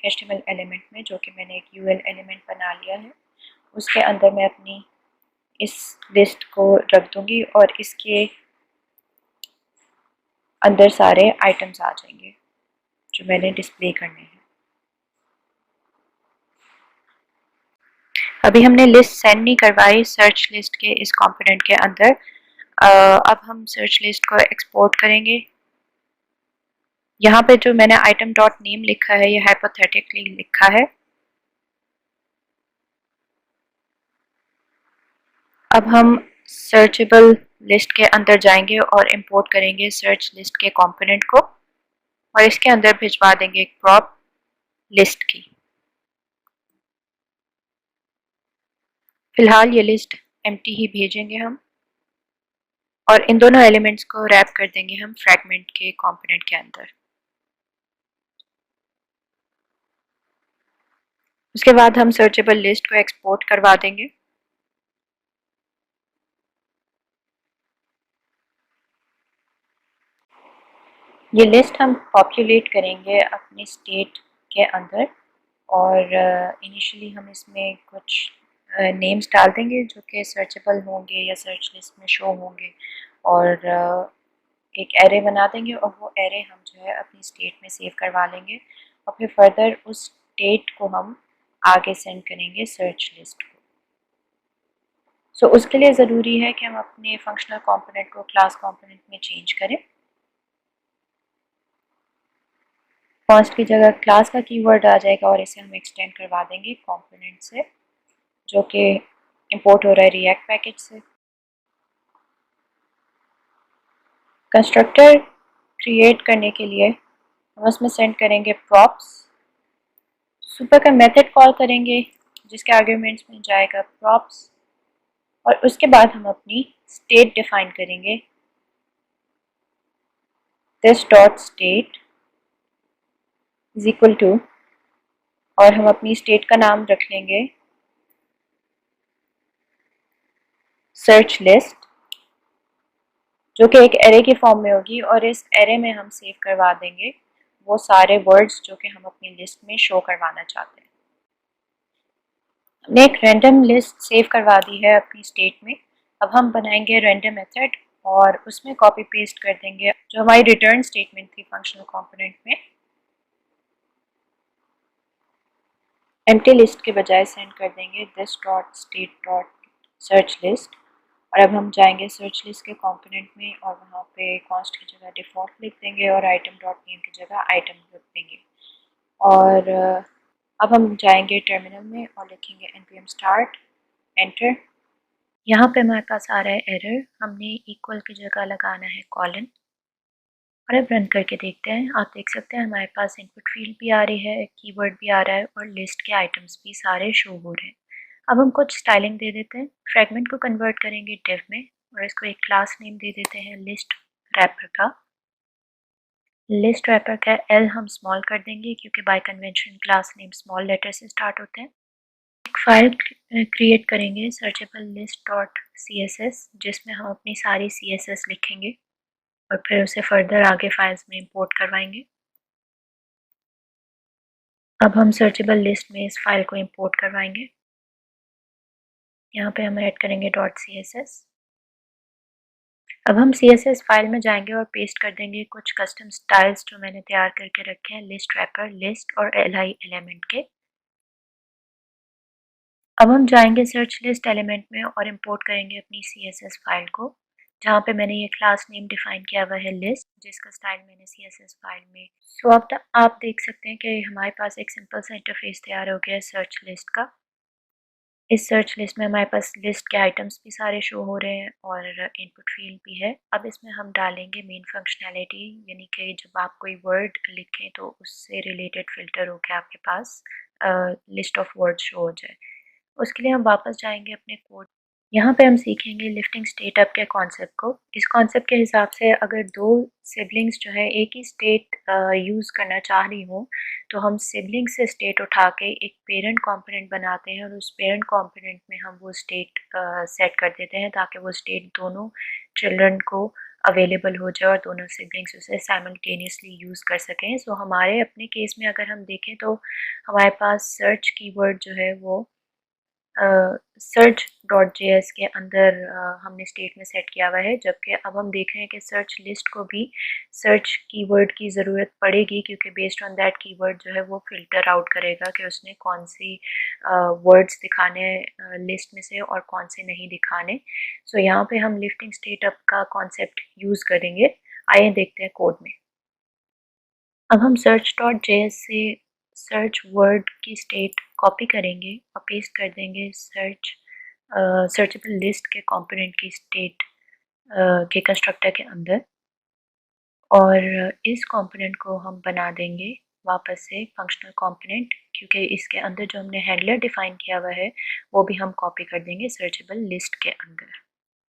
HTML एलिमेंट में जो कि मैंने एक UL एलिमेंट बना लिया है। उसके अंदर मैं अपनी इस लिस्ट को रख दूंगी और इसके अंदर सारे आइटम्स आ जाएंगे जो मैंने डिस्प्ले करने हैं। अभी हमने लिस्ट सेंड नहीं करवाई सर्च लिस्ट के इस कंपोनेंट के अंदर। अब हम सर्च लिस्ट को एक्सपोर्ट करेंगे। यहाँ पे जो मैंने आइटम डॉट नेम लिखा है ये हाइपोथेटिकली लिखा है। अब हम सर्चेबल लिस्ट के अंदर जाएंगे और इंपोर्ट करेंगे सर्च लिस्ट के कंपोनेंट को और इसके अंदर भिजवा देंगे एक प्रॉप लिस्ट की। फिलहाल ये लिस्ट एम्प्टी ही भेजेंगे हम और इन दोनों एलिमेंट्स को रैप कर देंगे हम फ्रैगमेंट के कंपोनेंट के अंदर। उसके बाद हम सर्चेबल लिस्ट को एक्सपोर्ट करवा देंगे। ये लिस्ट हम पॉपुलेट करेंगे अपने स्टेट के अंदर और इनिशियली हम इसमें कुछ नेम्स डाल देंगे जो कि सर्चेबल होंगे या सर्च लिस्ट में शो होंगे और एक एरे बना देंगे और वो एरे हम जो है अपनी स्टेट में सेव करवा लेंगे और फिर फर्दर उस स्टेट को हम आगे सेंड करेंगे सर्च लिस्ट को। सो उसके लिए ज़रूरी है कि हम अपने फंक्शनल कंपोनेंट को क्लास कंपोनेंट में चेंज करें। कॉन्स्ट की जगह क्लास का कीवर्ड आ जाएगा और इसे हम एक्सटेंड करवा देंगे कंपोनेंट से जो कि इंपोर्ट हो रहा है रिएक्ट पैकेज से। कंस्ट्रक्टर क्रिएट करने के लिए हम उसमें सेंड करेंगे प्रॉप्स। सुपर का मेथड कॉल करेंगे जिसके आर्ग्यूमेंट्स में जाएगा प्रॉप्स और उसके बाद हम अपनी स्टेट डिफाइन करेंगे this dot state is equal to और हम अपनी स्टेट का नाम रख लेंगे सर्च लिस्ट जो कि एक एरे की फॉर्म में होगी और इस एरे में हम सेव करवा देंगे वो सारे वर्ड्स जो कि हम अपनी लिस्ट में शो करवाना चाहते हैं। हमने एक रैंडम लिस्ट सेव करवा दी है अपनी स्टेट में। अब हम बनाएंगे रैंडम मेथड और उसमें कॉपी पेस्ट कर देंगे जो हमारी रिटर्न स्टेटमेंट थी फंक्शनल कंपोनेंट में। एम्प्टी लिस्ट के बजाय सेंड कर देंगे this dot state dot search list और अब हम जाएंगे सर्च लिस्ट के कंपोनेंट में और वहाँ पे कॉन्स्ट की जगह डिफ़ॉल्ट लिख देंगे और आइटम डॉट नेम की जगह आइटम लिख देंगे और अब हम जाएंगे टर्मिनल में और लिखेंगे npm start एंटर। यहाँ पे हमारे पास आ रहा है एरर, हमने इक्वल की जगह लगाना है कॉलन और अब रन करके देखते हैं। आप देख सकते हैं हमारे पास इनपुट फील्ड भी आ रही है, कीवर्ड भी आ रहा है और लिस्ट के आइटम्स भी सारे शो हो रहे हैं। अब हम कुछ स्टाइलिंग दे देते हैं। फ्रैगमेंट को कन्वर्ट करेंगे डिव में और इसको एक क्लास नेम दे देते हैं लिस्ट रैपर का। लिस्ट रैपर का एल हम स्मॉल कर देंगे क्योंकि by convention class name small letter से स्टार्ट होते हैं। एक फाइल क्रिएट करेंगे सर्चेबल लिस्ट डॉट CSS जिसमें हम अपनी सारी CSS लिखेंगे और फिर उसे फर्दर आगे फाइल्स में इंपोर्ट करवाएंगे। अब हम सर्चेबल लिस्ट में इस फाइल को इंपोर्ट करवाएंगे। यहाँ पे हम ऐड करेंगे .css। अब हम CSS फाइल में जाएंगे और पेस्ट कर देंगे कुछ कस्टम स्टाइल्स जो मैंने तैयार करके रखे हैं लिस्ट रैपर, लिस्ट और li एलिमेंट के। अब हम जाएंगे सर्च लिस्ट एलिमेंट में और इंपोर्ट करेंगे अपनी CSS फाइल को। जहाँ पे मैंने ये क्लास नेम डिफाइन किया हुआ है लिस्ट, जिसका स्टाइल मैंने CSS फाइल में। सो अब आप देख सकते हैं कि हमारे पास एक सिंपल सा इंटरफेस तैयार हो गया है सर्च लिस्ट का। इस सर्च लिस्ट में हमारे पास लिस्ट के आइटम्स भी सारे शो हो रहे हैं और इनपुट फील्ड भी है। अब इसमें हम डालेंगे मेन फंक्शनैलिटी, यानी कि जब आप कोई वर्ड लिखें तो उससे रिलेटेड फ़िल्टर हो के आपके पास लिस्ट ऑफ वर्ड शो हो जाए। उसके लिए हम वापस जाएंगे अपने कोड। यहाँ पे हम सीखेंगे लिफ्टिंग स्टेट अप के कॉन्सेप्ट को। इस कॉन्सेप्ट के हिसाब से अगर दो सिबलिंग्स जो है एक ही स्टेट यूज़ करना चाह रही हों, तो हम सिबलिंग से स्टेट उठा के एक पेरेंट कंपोनेंट बनाते हैं और उस पेरेंट कंपोनेंट में हम वो स्टेट सेट कर देते हैं ताकि वो स्टेट दोनों चिल्ड्रन को अवेलेबल हो जाए और दोनों सिबलिंग्स उसे साइमल्टेनियसली यूज़ कर सकें। सो हमारे अपने केस में अगर हम देखें तो हमारे पास सर्च कीवर्ड जो है वो सर्च डॉट JS के अंदर हमने स्टेट में सेट किया हुआ है, जबकि अब हम देख रहे हैं कि सर्च लिस्ट को भी सर्च कीवर्ड की ज़रूरत पड़ेगी, क्योंकि बेस्ड ऑन दैट कीवर्ड जो है वो फ़िल्टर आउट करेगा कि उसने कौन सी वर्ड्स दिखाने लिस्ट में से और कौन से नहीं दिखाने। सो यहाँ पे हम लिफ्टिंग स्टेट अप का कॉन्सेप्ट यूज़ करेंगे। आइए देखते हैं कोड में। अब हम सर्च डॉट JS से सर्च वर्ड की स्टेट कॉपी करेंगे और पेस्ट कर देंगे सर्चेबल लिस्ट के कंपोनेंट की स्टेट के कंस्ट्रक्टर के अंदर, और इस कंपोनेंट को हम बना देंगे वापस से फंक्शनल कंपोनेंट, क्योंकि इसके अंदर जो हमने हैंडलर डिफाइन किया हुआ है वो भी हम कॉपी कर देंगे सर्चेबल लिस्ट के अंदर।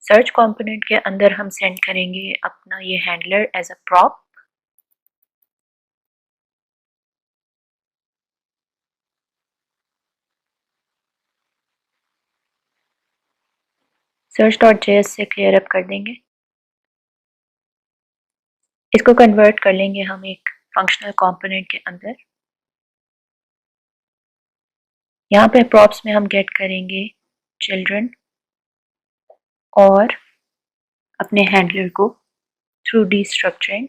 सर्च कंपोनेंट के अंदर हम सेंड करेंगे अपना ये handler as a prop. Search dot JS से क्लियर अप कर देंगे। इसको कन्वर्ट कर लेंगे हम एक फंक्शनल कंपोनेंट के अंदर। यहाँ पे प्रॉप्स में हम गेट करेंगे चिल्ड्रन और अपने हैंडलर को थ्रू डीस्ट्रक्चरिंग,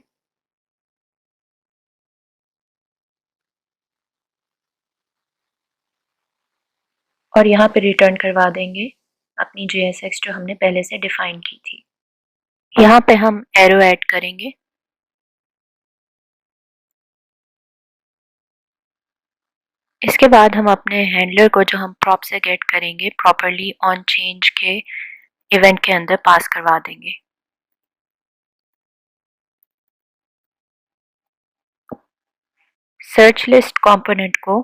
और यहाँ पे रिटर्न करवा देंगे अपनी JSX जो हमने पहले से डिफाइन की थी। यहाँ पे हम एरो ऐड करेंगे। इसके बाद हम अपने हैंडलर को जो हम प्रॉप से गेट करेंगे प्रॉपरली ऑन चेंज के इवेंट के अंदर पास करवा देंगे। सर्च लिस्ट कंपोनेंट को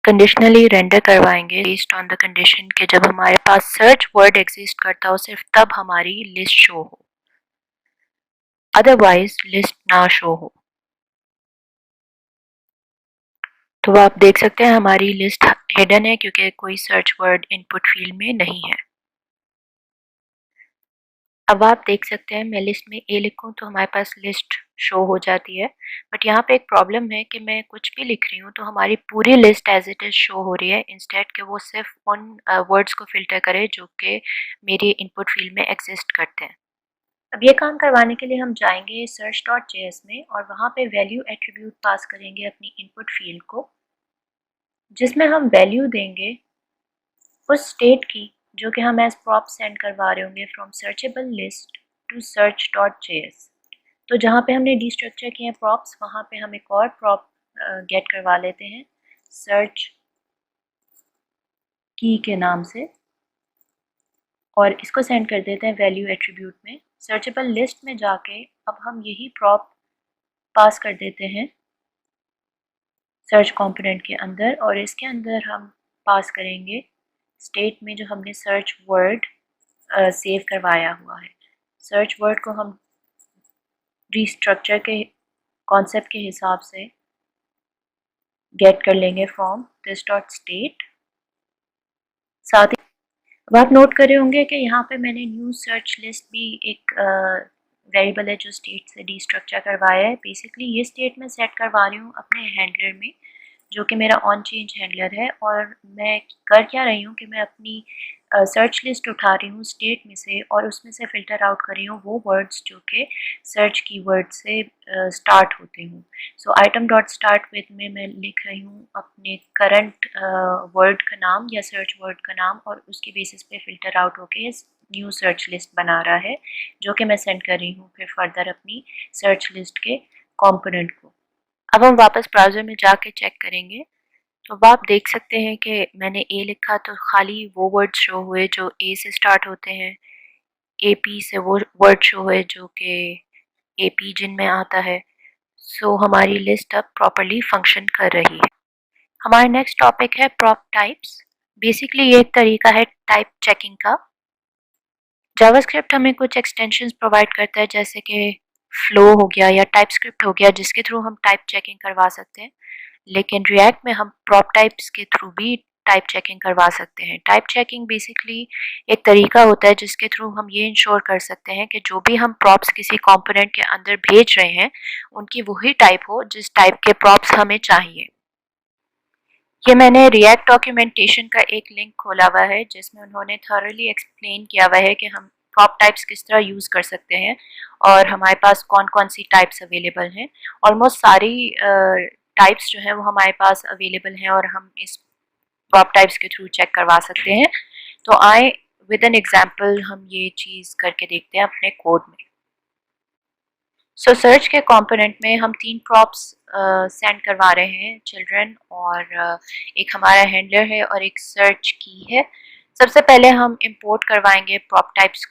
कंडीशनली रेंडर करवाएंगे बेस्ड ऑन द कंडीशन के जब हमारे पास सर्च वर्ड एग्जिस्ट करता हो सिर्फ तब हमारी लिस्ट शो हो, अदरवाइज लिस्ट ना शो हो। तो आप देख सकते हैं हमारी लिस्ट हिडन है क्योंकि कोई सर्च वर्ड इनपुट फील्ड में नहीं है। अब आप देख सकते हैं मैं लिस्ट में ए लिखूं तो हमारे पास लिस्ट शो हो जाती है, बट यहाँ पे एक प्रॉब्लम है कि मैं कुछ भी लिख रही हूँ तो हमारी पूरी list as it is show हो रही है, इंस्टेड कि वो सिर्फ उन वर्ड्स को फिल्टर करे जो कि मेरी इनपुट फील्ड में एग्जिस्ट करते हैं। अब ये काम करवाने के लिए हम जाएंगे सर्च डॉट JS में और वहाँ पे वैल्यू एट्रीब्यूट पास करेंगे अपनी इनपुट फील्ड को, जिसमें हम वैल्यू देंगे उस स्टेट की जो कि हम एज प्रॉप सेंड करवा रहे होंगे from searchable list to search dot JS। तो जहाँ पे हमने डीस्ट्रक्चर किए हैं प्रॉप्स, वहाँ पे हम एक और प्रॉप गेट करवा लेते हैं सर्च की के नाम से, और इसको सेंड कर देते हैं वैल्यू एट्रीब्यूट में। सर्चेबल लिस्ट में जाके अब हम यही प्रॉप पास कर देते हैं सर्च कंपोनेंट के अंदर, और इसके अंदर हम पास करेंगे स्टेट में जो हमने सर्च वर्ड सेव करवाया हुआ है। सर्च वर्ड को हम रीस्ट्रक्चर के कॉन्सेप्ट के हिसाब से गेट कर लेंगे फ्रॉम दिस डॉट स्टेट। साथ ही अब आप नोट कर रहे होंगे कि यहाँ पे मैंने न्यू सर्च लिस्ट भी एक वेरिएबल है जो स्टेट से डीस्ट्रक्चर करवाया है। बेसिकली ये स्टेट मैं सेट करवा रही हूँ अपने हैंडलर में जो कि मेरा ऑन चेंज हैंडलर है। और मैं कर क्या रही हूँ कि मैं अपनी सर्च लिस्ट उठा रही हूँ स्टेट में से और उसमें से फ़िल्टर आउट कर रही हूँ वो वर्ड्स जो कि सर्च कीवर्ड से स्टार्ट होते हूँ। सो आइटम डॉट स्टार्ट विद में मैं लिख रही हूँ अपने करंट वर्ड का नाम या सर्च वर्ड का नाम, और उसकी बेसिस पे फ़िल्टर आउट होके न्यू सर्च लिस्ट बना रहा है जो कि मैं सेंड कर रही हूँ फिर फर्दर अपनी सर्च लिस्ट के कंपोनेंट को। अब हम वापस ब्राउज़र में जाके चेक करेंगे तो अब आप देख सकते हैं कि मैंने ए लिखा तो खाली वो वर्ड शो हुए जो ए से स्टार्ट होते हैं, ए पी से वो वर्ड शो हुए जो कि ए पी जिन में आता है। सो हमारी लिस्ट अब प्रॉपरली फंक्शन कर रही है। हमारा नेक्स्ट टॉपिक है प्रॉप टाइप्स। बेसिकली ये एक तरीका है टाइप चेकिंग का। जावास्क्रिप्ट हमें कुछ एक्सटेंशंस प्रोवाइड करता है जैसे कि फ्लो हो गया या टाइप स्क्रिप्ट हो गया जिसके थ्रू हम टाइप चेकिंग करवा सकते हैं, लेकिन रिएक्ट में हम प्रॉप टाइप्स के थ्रू भी टाइप चेकिंग करवा सकते हैं। टाइप चेकिंग बेसिकली एक तरीका होता है जिसके थ्रू हम ये इंश्योर कर सकते हैं कि जो भी हम प्रॉप्स किसी कंपोनेंट के अंदर भेज रहे हैं उनकी वही टाइप हो जिस टाइप के प्रॉप्स हमें चाहिए। ये मैंने रिएक्ट डॉक्यूमेंटेशन का एक लिंक खोला हुआ है जिसमें उन्होंने थॉरली एक्सप्लेन किया हुआ है कि हम प्रॉप टाइप्स किस तरह यूज़ कर सकते हैं और हमारे पास कौन कौन सी टाइप्स अवेलेबल हैं। ऑलमोस्ट सारी टाइप्स जो हैं वो हमारे पास अवेलेबल हैं और हम इस प्रॉप टाइप्स के थ्रू चेक करवा सकते हैं। तो आए विद एन एग्जांपल हम ये चीज़ करके देखते हैं अपने कोड में। सो सर्च के कंपोनेंट में हम 3 प्रॉप्स सेंड करवा रहे हैं, चिल्ड्रन और एक हमारा हैंडलर है और एक सर्च की है। सबसे पहले हम इंपोर्ट करवाएंगे प्रॉप टाइप्स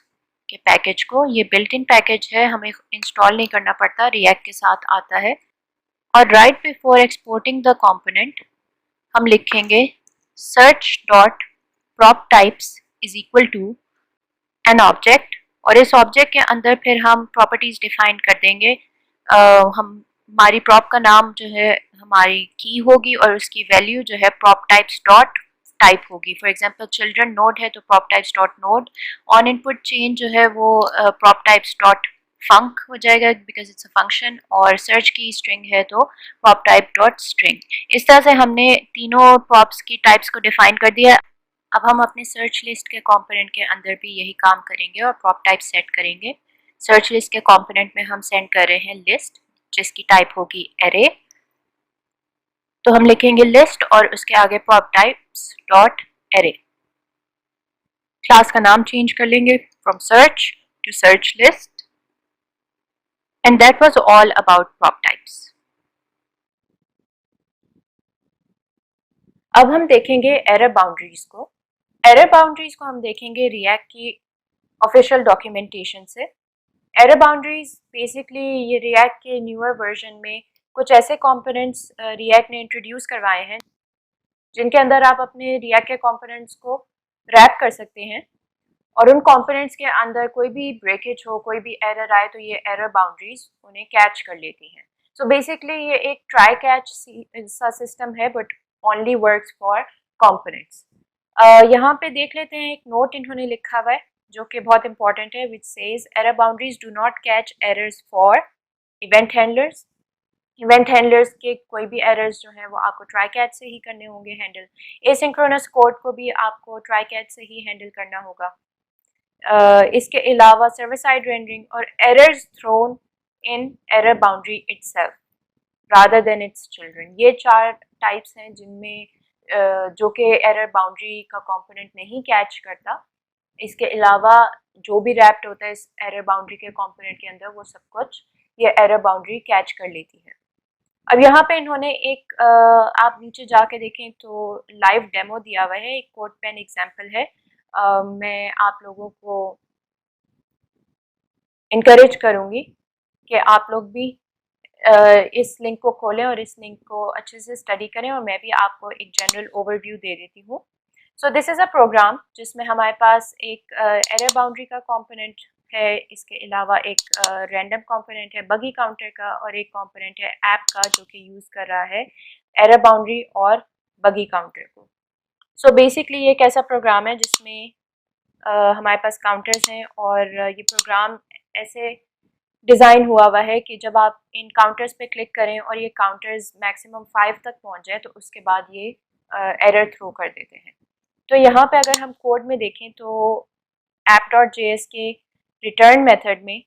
के पैकेज को। ये बिल्ट इन पैकेज है, हमें इंस्टॉल नहीं करना पड़ता, रिएक्ट के साथ आता है। और right before exporting the component हम लिखेंगे search dot prop types is equal to an object, और इस ऑब्जेक्ट के अंदर फिर हम प्रॉपर्टीज डिफाइन कर देंगे। हम हमारी प्रॉप का नाम जो है हमारी की होगी और उसकी वैल्यू जो है प्रॉप टाइप्स डॉट टाइप होगी। फॉर एग्जांपल चिल्ड्रन नोड है तो prop types dot node. On input change जो है वो प्रॉप टाइप्स डॉट फंक हो जाएगा बिकॉज इट्स अ फंक्शन, और सर्च की स्ट्रिंग है तो प्रॉप टाइप डॉट स्ट्रिंग। इस तरह से हमने तीनों प्रॉप्स की टाइप्स को डिफाइन कर दिया। अब हम अपने सर्च लिस्ट के कंपोनेंट के अंदर भी यही काम करेंगे और प्रॉप टाइप सेट करेंगे। सर्च लिस्ट के कंपोनेंट में हम सेंड कर रहे हैं लिस्ट जिसकी टाइप होगी एरे। तो हम लिखेंगे लिस्ट और उसके आगे prop types dot array. Class का नाम चेंज कर लेंगे from search to search list. And that was all about prop types. अब हम देखेंगे एरर बाउंड्रीज को। एरर बाउंड्रीज को हम देखेंगे रिएक्ट की ऑफिशियल डॉक्यूमेंटेशन से। एरर बाउंड्रीज बेसिकली ये रिएक्ट के न्यूअर वर्जन में कुछ ऐसे कंपोनेंट्स रिएक्ट ने इंट्रोड्यूस करवाए हैं जिनके अंदर आप अपने रिएक्ट के कंपोनेंट्स को रैप कर सकते हैं और उन कंपोनेंट्स के अंदर कोई भी ब्रेकेज हो, कोई भी एरर आए तो ये एरर बाउंड्रीज उन्हें कैच कर लेती हैं। सो बेसिकली ये एक ट्राई कैच सा सिस्टम है but only works for components. यहाँ पे देख लेते हैं एक नोट इन्होंने लिखा हुआ है जो कि बहुत इंपॉर्टेंट है, which says error boundaries do not catch errors for event handlers. Event handlers के कोई भी एरर्स जो हैं वो आपको ट्राई कैच से ही करने होंगे हैंडल। एसिंक्रोनस कोड को भी आपको ट्राई कैच से ही हैंडल करना होगा। इसके अलावा सर्वर साइड रेंडरिंग और errors thrown in error boundary itself rather than its children, ये 4 टाइप्स हैं जिनमें जो कि एरर बाउंड्री का कंपोनेंट नहीं कैच करता। इसके अलावा जो भी रैप्ट होता है इस एरर बाउंड्री के कंपोनेंट के अंदर वो सब कुछ ये एरर बाउंड्री कैच कर लेती है। अब यहाँ पे इन्होंने एक आप नीचे जाके देखें तो लाइव डेमो दिया हुआ है, एक कोड पेन एग्जाम्पल है। मैं आप लोगों को इनकरेज करूँगी कि आप लोग भी इस लिंक को खोलें और इस लिंक को अच्छे से स्टडी करें, और मैं भी आपको एक जनरल ओवरव्यू दे देती हूँ। So this is a program जिसमें हमारे पास एक एरर बाउंड्री का कंपोनेंट है, इसके अलावा एक रैंडम कंपोनेंट है बगी काउंटर का, और एक कंपोनेंट है ऐप का जो कि यूज़ कर रहा है एरर बाउंड्री और बगी काउंटर को। सो बेसिकली ये एक ऐसा प्रोग्राम है जिसमें हमारे पास काउंटर्स हैं और ये प्रोग्राम ऐसे डिज़ाइन हुआ हुआ है कि जब आप इन काउंटर्स पे क्लिक करें और ये काउंटर्स मैक्सिमम 5 तक पहुंच जाए तो उसके बाद ये एरर थ्रो कर देते हैं। तो यहाँ पे अगर हम कोड में देखें तो app.js के रिटर्न मेथड में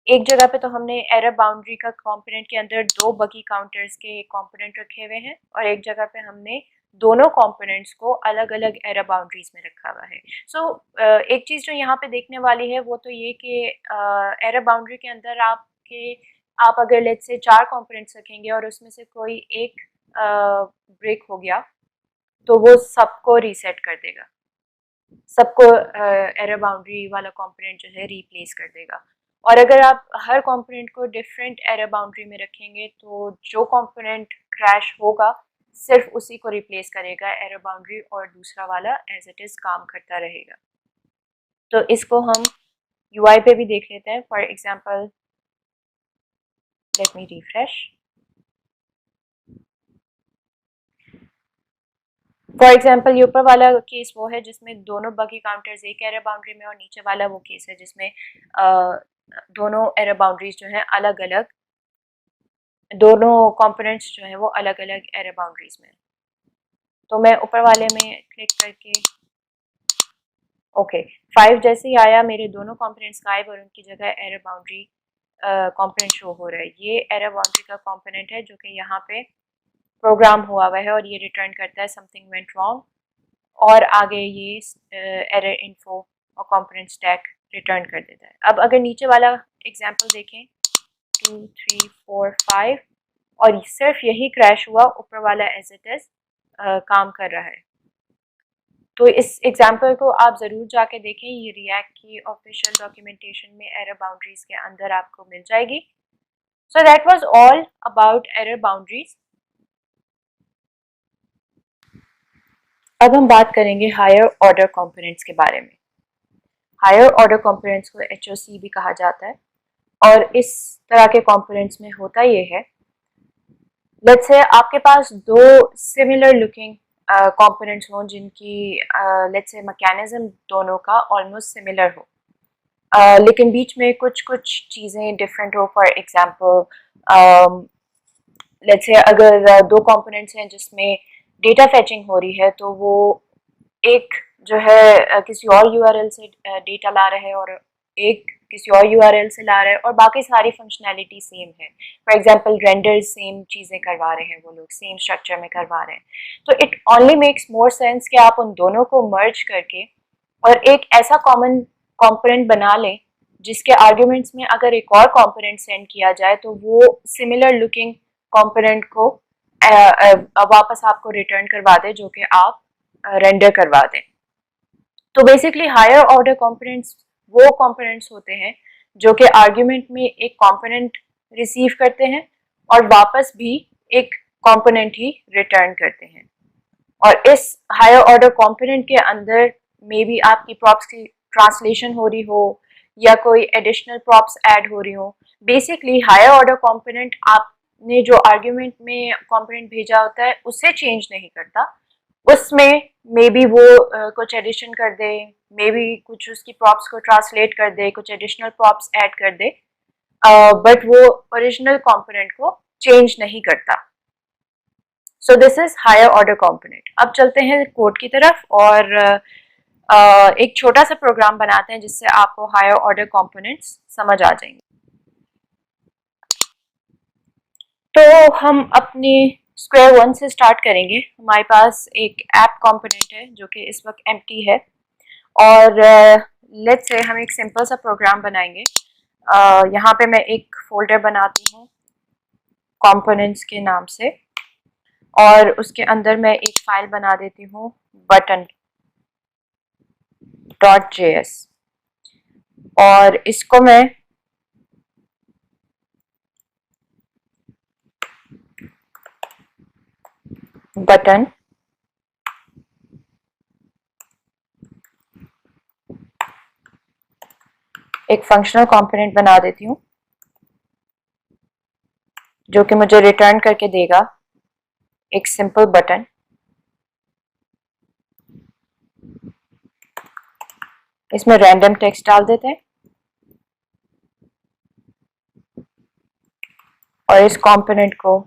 एक जगह पे तो हमने एरर बाउंड्री का कंपोनेंट के अंदर दो बगी काउंटर्स के कंपोनेंट रखे हुए हैं और एक जगह पे हमने दोनों कंपोनेंट्स को अलग अलग एरर बाउंड्रीज में रखा हुआ है। एक चीज़ जो यहाँ पे देखने वाली है वो तो ये कि एरर बाउंड्री के अंदर आप अगर लेट्स से 4 कंपोनेंट्स रखेंगे और उसमें से कोई एक ब्रेक हो गया तो वो सबको रीसेट कर देगा, सबको एरर बाउंड्री वाला कंपोनेंट जो है रिप्लेस कर देगा। और अगर आप हर कंपोनेंट को डिफरेंट एरर बाउंड्री में रखेंगे तो जो कंपोनेंट क्रैश होगा सिर्फ उसी को रिप्लेस करेगा एरर बाउंड्री और दूसरा वाला एज इट इज़ काम करता रहेगा। तो इसको हम यूआई पे भी देख लेते हैं। For example let me refresh. For example ये ऊपर वाला केस वो है जिसमें दोनों बगी काउंटर्स एक एरर बाउंड्री में और नीचे वाला वो केस है जिसमें दोनों एरर बाउंड्रीज जो हैं अलग अलग, दोनों कंपोनेंट्स जो हैं वो अलग अलग एरर बाउंड्रीज में। तो मैं ऊपर वाले में क्लिक करके ओके 5 जैसे ही आया मेरे दोनों कंपोनेंट्स गायब और उनकी जगह एरर बाउंड्री कंपोनेंट शो हो रहा है। ये एरर बाउंड्री का कंपोनेंट है जो कि यहाँ पे प्रोग्राम हुआ है और ये रिटर्न करता है समथिंग वेंट रॉन्ग और आगे ये एरर इन्फो और कंपोनेंट स्टैक रिटर्न कर देता है। अब अगर नीचे वाला एग्जांपल देखें 2 3 4 5 और सिर्फ यही क्रैश हुआ, ऊपर वाला एज इट इज काम कर रहा है। तो इस एग्जांपल को आप ज़रूर जाके देखें, ये रिएक्ट की ऑफिशियल डॉक्यूमेंटेशन में एरर बाउंड्रीज के अंदर आपको मिल जाएगी। सो that was all about error boundaries. अब हम बात करेंगे हायर ऑर्डर कंपोनेंट्स के बारे में। हायर ऑर्डर कंपोनेंट्स को HOC भी कहा जाता है और इस तरह के कंपोनेंट्स में होता ये है, लेट्स से आपके पास दो सिमिलर लुकिंग कंपोनेंट्स हों जिनकी लेट्स से मैकेनिज्म दोनों का ऑलमोस्ट सिमिलर हो, लेकिन बीच में कुछ कुछ चीज़ें डिफरेंट हो। फॉर एग्जांपल लेट्स से अगर दो कंपोनेंट्स हैं जिसमें डेटा फैचिंग हो रही है तो वो एक जो है किसी और यूआरएल से डेटा ला रहा है और एक किसी और यूआरएल से ला रहा है और बाकी सारी फंक्शनैलिटी सेम है। फॉर एग्जांपल रेंडर सेम चीज़ें करवा रहे हैं, वो लोग सेम स्ट्रक्चर में करवा रहे हैं। तो it only makes more sense कि आप उन दोनों को मर्ज करके और एक ऐसा कॉमन कंपोनेंट बना लें जिसके आर्ग्यूमेंट्स में अगर एक और कंपोनेंट सेंड किया जाए तो वो सिमिलर लुकिंग कंपोनेंट को वापस आपको रिटर्न करवा दे जो कि आप रेंडर करवा दें। तो बेसिकली हायर ऑर्डर कंपोनेंट्स वो कंपोनेंट्स होते हैं जो कि आर्ग्यूमेंट में एक कंपोनेंट रिसीव करते हैं और वापस भी एक कंपोनेंट ही रिटर्न करते हैं। और इस हायर ऑर्डर कंपोनेंट के अंदर मे बी आपकी प्रॉप्स की ट्रांसलेशन हो रही हो या कोई एडिशनल प्रॉप्स ऐड हो रही हो। बेसिकली हायर ऑर्डर कंपोनेंट आपने जो आर्ग्यूमेंट में कंपोनेंट भेजा होता है उसे चेंज नहीं करता, उसमें मे बी वो कुछ एडिशन कर दे, मे बी कुछ उसकी प्रॉप्स को ट्रांसलेट कर दे, कुछ एडिशनल प्रॉप्स ऐड कर दे, बट वो ओरिजिनल कंपोनेंट को चेंज नहीं करता। So this is higher order component. अब चलते हैं कोड की तरफ और एक छोटा सा प्रोग्राम बनाते हैं जिससे आपको हायर ऑर्डर कंपोनेंट्स समझ आ जाएंगे। तो हम अपनी स्क्वायर वन से स्टार्ट करेंगे। हमारे पास एक ऐप कंपोनेंट है जो कि इस वक्त एम्प्टी है और लेट्स से हम एक सिंपल सा प्रोग्राम बनाएंगे। यहाँ पे मैं एक फोल्डर बनाती हूँ कंपोनेंट्स के नाम से और उसके अंदर मैं एक फाइल बना देती हूँ button.js और इसको मैं बटन एक फंक्शनल कंपोनेंट बना देती हूँ जो कि मुझे रिटर्न करके देगा एक सिंपल बटन। इसमें रैंडम टेक्स्ट डाल देते हैं और इस कंपोनेंट को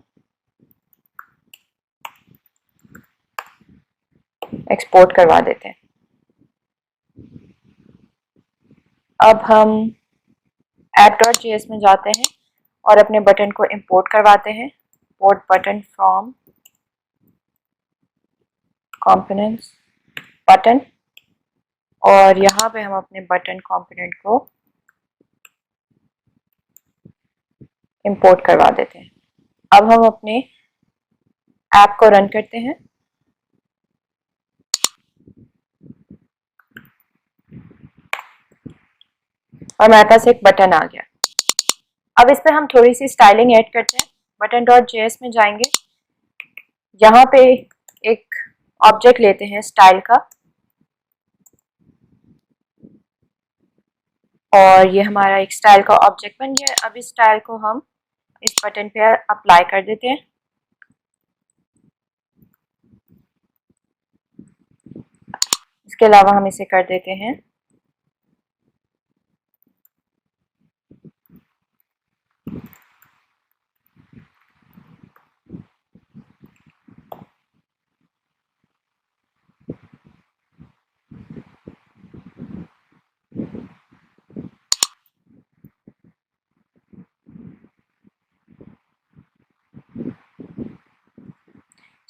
एक्सपोर्ट करवा देते हैं। अब हम app.js में जाते हैं और अपने बटन को इंपोर्ट करवाते हैं। Import button from components button, और यहाँ पे हम अपने बटन कंपोनेंट को इंपोर्ट करवा देते हैं। अब हम अपने ऐप को रन करते हैं। और हमारे पास एक बटन आ गया। अब इस पर हम थोड़ी सी स्टाइलिंग ऐड करते हैं। button.js में जाएंगे, यहाँ पे एक ऑब्जेक्ट लेते हैं स्टाइल का, और ये हमारा एक स्टाइल का ऑब्जेक्ट बन गया। अब इस स्टाइल को हम इस बटन पे अप्लाई कर देते हैं। इसके अलावा हम इसे कर देते हैं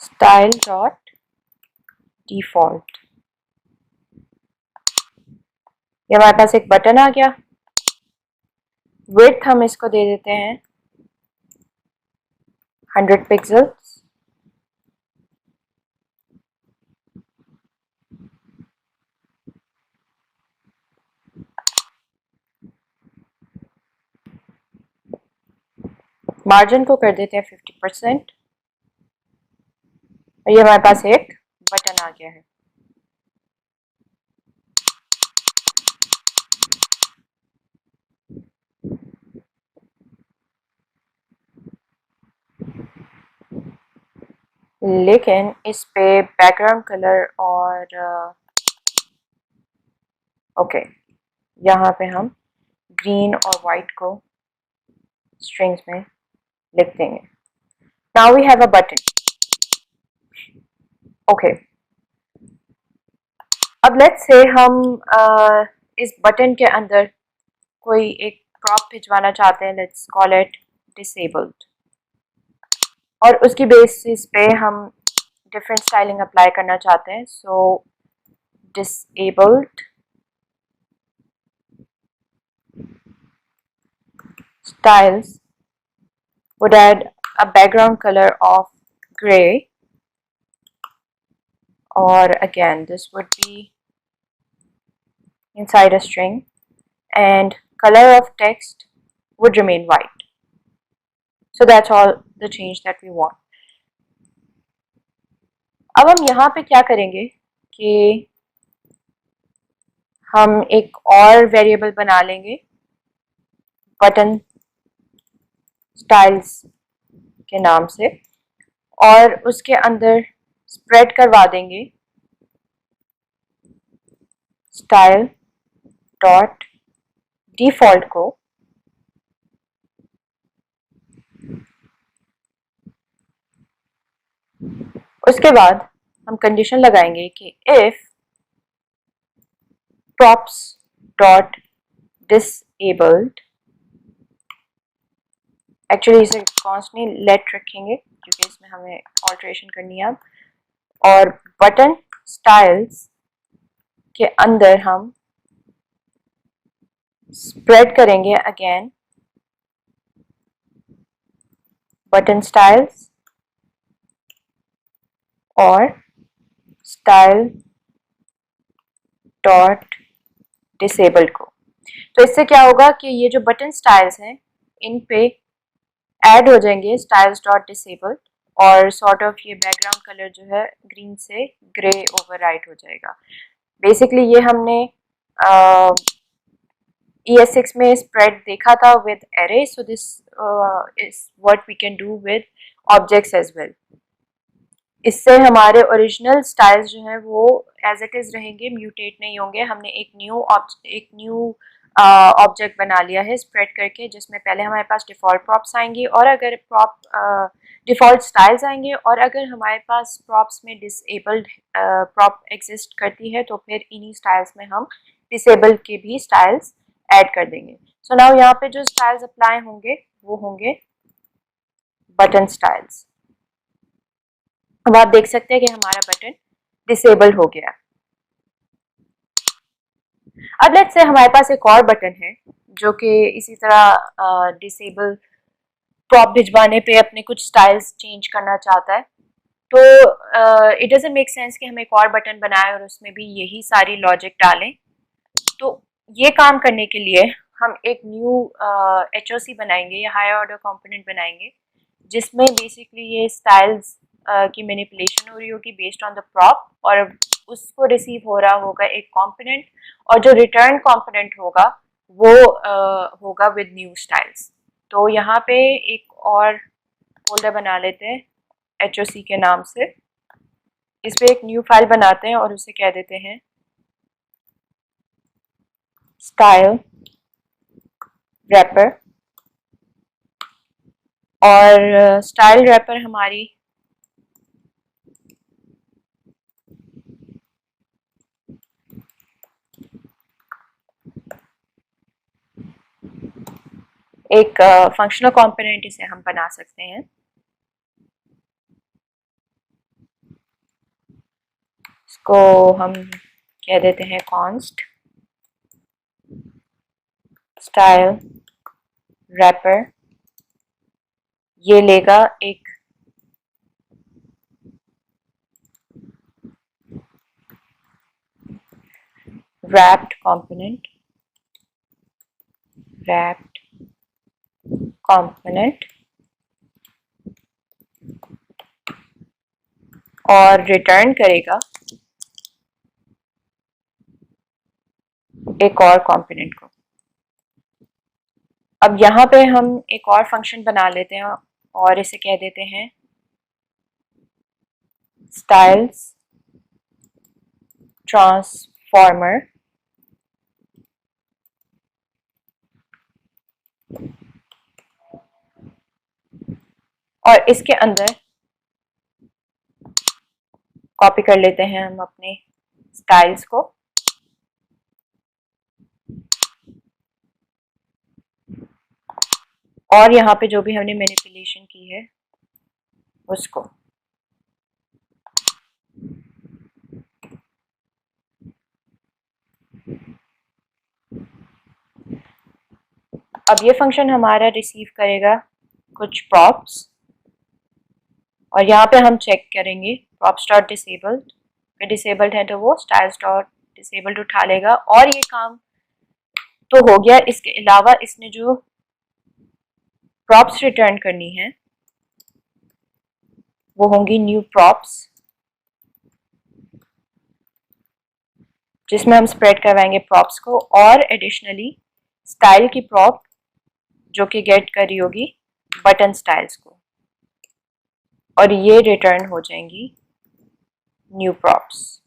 स्टाइल डॉट डिफॉल्ट। ये हमारे पास एक बटन आ गया। विड्थ हम इसको दे देते हैं 100 पिक्सल्स। मार्जिन को कर देते हैं 50%। और ये हमारे पास एक बटन आ गया है। लेकिन इस पे बैकग्राउंड कलर और ओके, यहाँ पे हम ग्रीन और वाइट को स्ट्रिंग्स में लिख देंगे। Now we have a button. Okay, अब लेट्स से हम इस बटन के अंदर कोई एक प्रॉप भिजवाना चाहते हैं। लेट्स कॉल इट डिसेबल्ड, और उसकी बेसिस पे हम डिफरेंट स्टाइलिंग अप्लाई करना चाहते हैं। सो disabled styles would add a background color of gray, or again this would be inside a string, and color of text would remain white. So that's all the change that we want. अब हम यहाँ पे क्या करेंगे कि हम एक और वेरिएबल बना लेंगे बटन स्टाइल्स के नाम से, और उसके अंदर स्प्रेड करवा देंगे स्टाइल डॉट डिफॉल्ट को। उसके बाद हम कंडीशन लगाएंगे कि if props dot disabled, actually इसे कॉन्स्टेंटली लेट रखेंगे क्योंकि इसमें हमें ऑल्ट्रेशन करनी है अब, और बटन स्टाइल्स के अंदर हम स्प्रेड करेंगे अगेन बटन स्टाइल्स और स्टाइल डॉट डिसेबल्ड को। तो इससे क्या होगा कि ये जो बटन स्टाइल्स हैं इन पे ऐड हो जाएंगे स्टाइल्स डॉट डिसेबल्ड, और सॉर्ट ऑफ ये बैकग्राउंड कलर जो है ग्रीन से ग्रे ओवरराइड हो जाएगा। बेसिकली ये हमने ES6 में स्प्रेड देखा था with array, so this is what we can do with objects as well. इससे हमारे ओरिजिनल स्टाइल्स जो हैं वो एज इट इज़ रहेंगे, म्यूटेट नहीं होंगे। हमने एक न्यू ऑब्जेक्ट बना लिया है स्प्रेड करके, जिसमें पहले हमारे पास डिफ़ॉल्ट प्रॉप्स आएंगी और अगर डिफ़ॉल्ट स्टाइल्स आएंगे, और अगर हमारे पास प्रॉप्स में डिसेबल्ड प्रॉप एग्जिस्ट करती है तो फिर इन्हीं स्टाइल्स में हम डिसेबल्ड के भी स्टाइल्स ऐड कर देंगे। सो नाउ यहाँ पे जो स्टाइल्स अप्लाई होंगे वो होंगे बटन स्टाइल्स। अब आप देख सकते हैं कि हमारा बटन डिसेबल हो गया। अब लेट्स से हमारे पास एक और बटन है जो कि इसी तरह डिसेबल प्रॉप भिजवाने पे अपने कुछ स्टाइल्स चेंज करना चाहता है, तो इट डजंट मेक सेंस कि हम एक और बटन बनाएं और उसमें भी यही सारी लॉजिक डालें। तो ये काम करने के लिए हम एक न्यू HOC बनाएंगे या हायर ऑर्डर कंपोनेंट बनाएंगे, जिसमें बेसिकली ये स्टाइल्स की मैनिपुलेशन हो रही होगी बेस्ड ऑन द प्रॉप, और उसको रिसीव हो रहा होगा एक कंपोनेंट, और जो रिटर्न कंपोनेंट होगा वो होगा विद न्यू स्टाइल्स। तो यहाँ पे एक और फोल्डर बना लेते हैं HOC के नाम से। इस पे एक न्यू फाइल बनाते हैं और उसे कह देते हैं स्टाइल रैपर, और स्टाइल रैपर हमारी एक फंक्शनल कंपोनेंट इसे हम बना सकते हैं। इसको हम कह देते हैं कॉन्स्ट स्टाइल रैपर। ये लेगा एक wrapped component और रिटर्न करेगा एक और कंपोनेंट को। अब यहाँ पे हम एक और फंक्शन बना लेते हैं और इसे कह देते हैं स्टाइल्स ट्रांसफॉर्मर, और इसके अंदर कॉपी कर लेते हैं हम अपने स्टाइल्स को, और यहाँ पे जो भी हमने मैनिपुलेशन की है उसको। अब ये फंक्शन हमारा रिसीव करेगा कुछ प्रॉप्स, और यहाँ पे हम चेक करेंगे प्रॉप्स डॉट डिसेबल्ड, अगर डिसेबल्ड है तो वो स्टाइल्स डॉट डिसेबल्ड उठा लेगा, और ये काम तो हो गया। इसके अलावा इसने जो प्रॉप्स रिटर्न करनी है वो होंगी न्यू प्रॉप्स, जिसमें हम स्प्रेड करवाएंगे प्रॉप्स को, और एडिशनली स्टाइल की प्रॉप जो कि गेट कर रही होगी बटन स्टाइल्स को, और ये रिटर्न हो जाएंगी न्यू प्रॉप्स।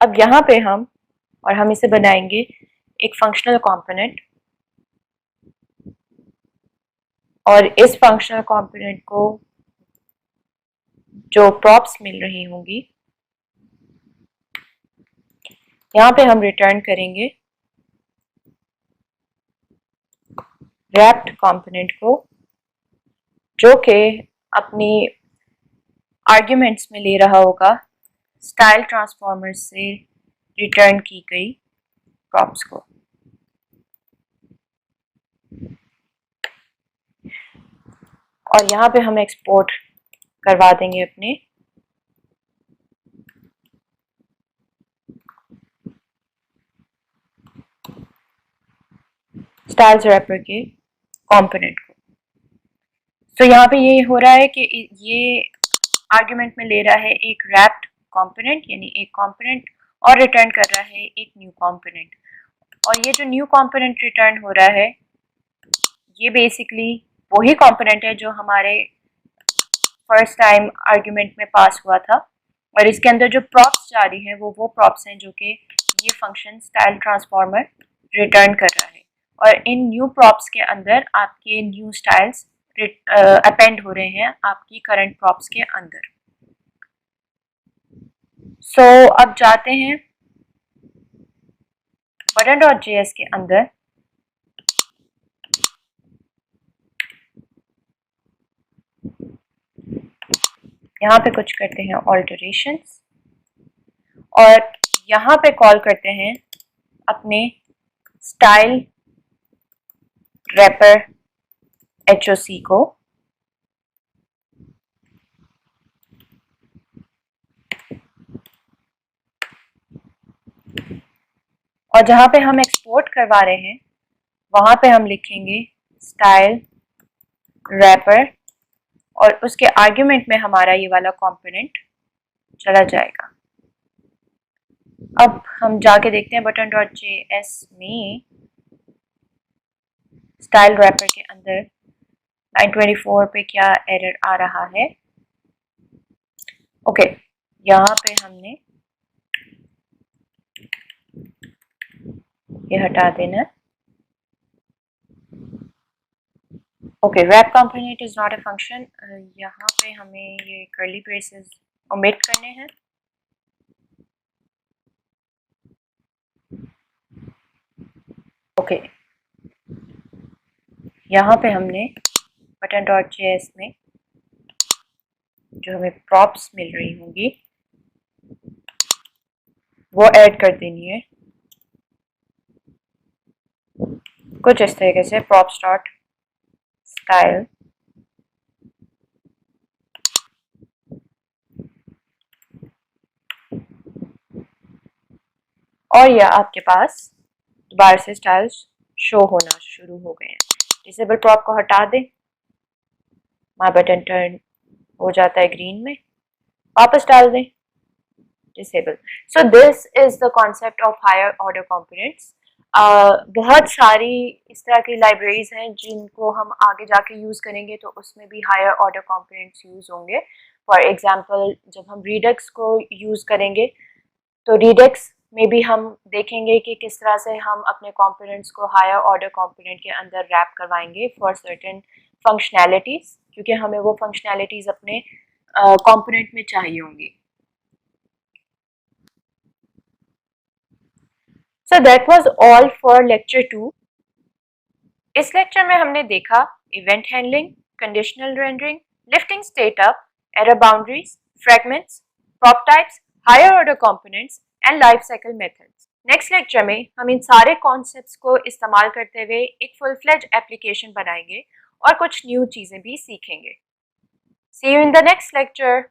अब यहाँ पे हम इसे बनाएंगे एक फंक्शनल कंपोनेंट, और इस फंक्शनल कंपोनेंट को जो प्रॉप्स मिल रही होंगी यहाँ पे हम रिटर्न करेंगे रैप्ड कंपोनेंट को, जो कि अपनी आर्ग्यूमेंट्स में ले रहा होगा स्टाइल ट्रांसफॉर्मर से रिटर्न की गई प्रॉप्स को। और यहाँ पे हम एक्सपोर्ट करवा देंगे अपने स्टाइल्स रैपर के कंपोनेंट को। तो यहाँ पे ये हो रहा है कि ये आर्ग्यूमेंट में ले रहा है एक रैप्ड कंपोनेंट, यानी एक कंपोनेंट, और रिटर्न कर रहा है एक न्यू कंपोनेंट, और ये जो न्यू कंपोनेंट रिटर्न हो रहा है ये बेसिकली वही कंपोनेंट है जो हमारे फर्स्ट टाइम आर्ग्यूमेंट में पास हुआ था, और इसके अंदर जो प्रॉप्स जा रही हैं वो प्रॉप्स हैं जो कि ये फंक्शन स्टाइल ट्रांसफॉर्मर रिटर्न कर रहा है और इन न्यू प्रॉप्स के अंदर आपके न्यू स्टाइल्स अपेंड हो रहे हैं आपकी करंट प्रॉप्स के अंदर। सो अब जाते हैं button.js के अंदर। यहाँ पे कुछ करते हैं ऑल्टरेशंस और यहाँ पे कॉल करते हैं अपने स्टाइल रैपर HOC को। और जहाँ पे हम एक्सपोर्ट करवा रहे हैं वहाँ पे हम लिखेंगे स्टाइल रैपर और उसके आर्ग्यूमेंट में हमारा ये वाला कंपोनेंट चला जाएगा। अब हम जाके देखते हैं button.js में स्टाइल रैपर के अंदर 924 पे क्या एरर आ रहा है। ओके, यहाँ पे हमने ये हटा देना। Okay, wrap component is not a function. यहाँ पे हमें ये कर्ली ब्रेसेस ओमिट करने हैं। ओके, यहाँ पे हमने button.js में जो हमें प्रॉप्स मिल रही होंगी वो ऐड कर देनी है कुछ इस तरीके से props डॉट स्टाइल और यह आपके पास दोबारा से स्टाइल्स शो होना शुरू हो गए हैं। डिसेबल प्रॉप को हटा दें, माय बटन टर्न हो जाता है ग्रीन में, वापस डाल दें disable. So this is the concept of higher order components. बहुत सारी इस तरह की लाइब्रेरीज हैं जिनको हम आगे जाके यूज़ करेंगे तो उसमें भी हायर ऑर्डर कंपोनेंट्स यूज़ होंगे। फॉर एग्जांपल जब हम रिडक्स को यूज़ करेंगे तो रिडक्स में भी हम देखेंगे कि किस तरह से हम अपने कंपोनेंट्स को हायर ऑर्डर कंपोनेंट के अंदर रैप करवाएंगे फॉर सर्टेन फंक्शनैलिटीज़, क्योंकि हमें वो फंक्शनैलिटीज़ अपने कंपोनेंट में चाहिए होंगी। So that was all for lecture 2। इस लेक्चर में हमने देखा event handling, conditional rendering, lifting state up, error boundaries, fragments, prop types, higher order components and life cycle methods. Next lecture में हम इन सारे कॉन्सेप्ट्स को इस्तेमाल करते हुए एक फुल फ्लेज एप्लीकेशन बनाएंगे और कुछ न्यू चीज़ें भी सीखेंगे। See you in the next lecture.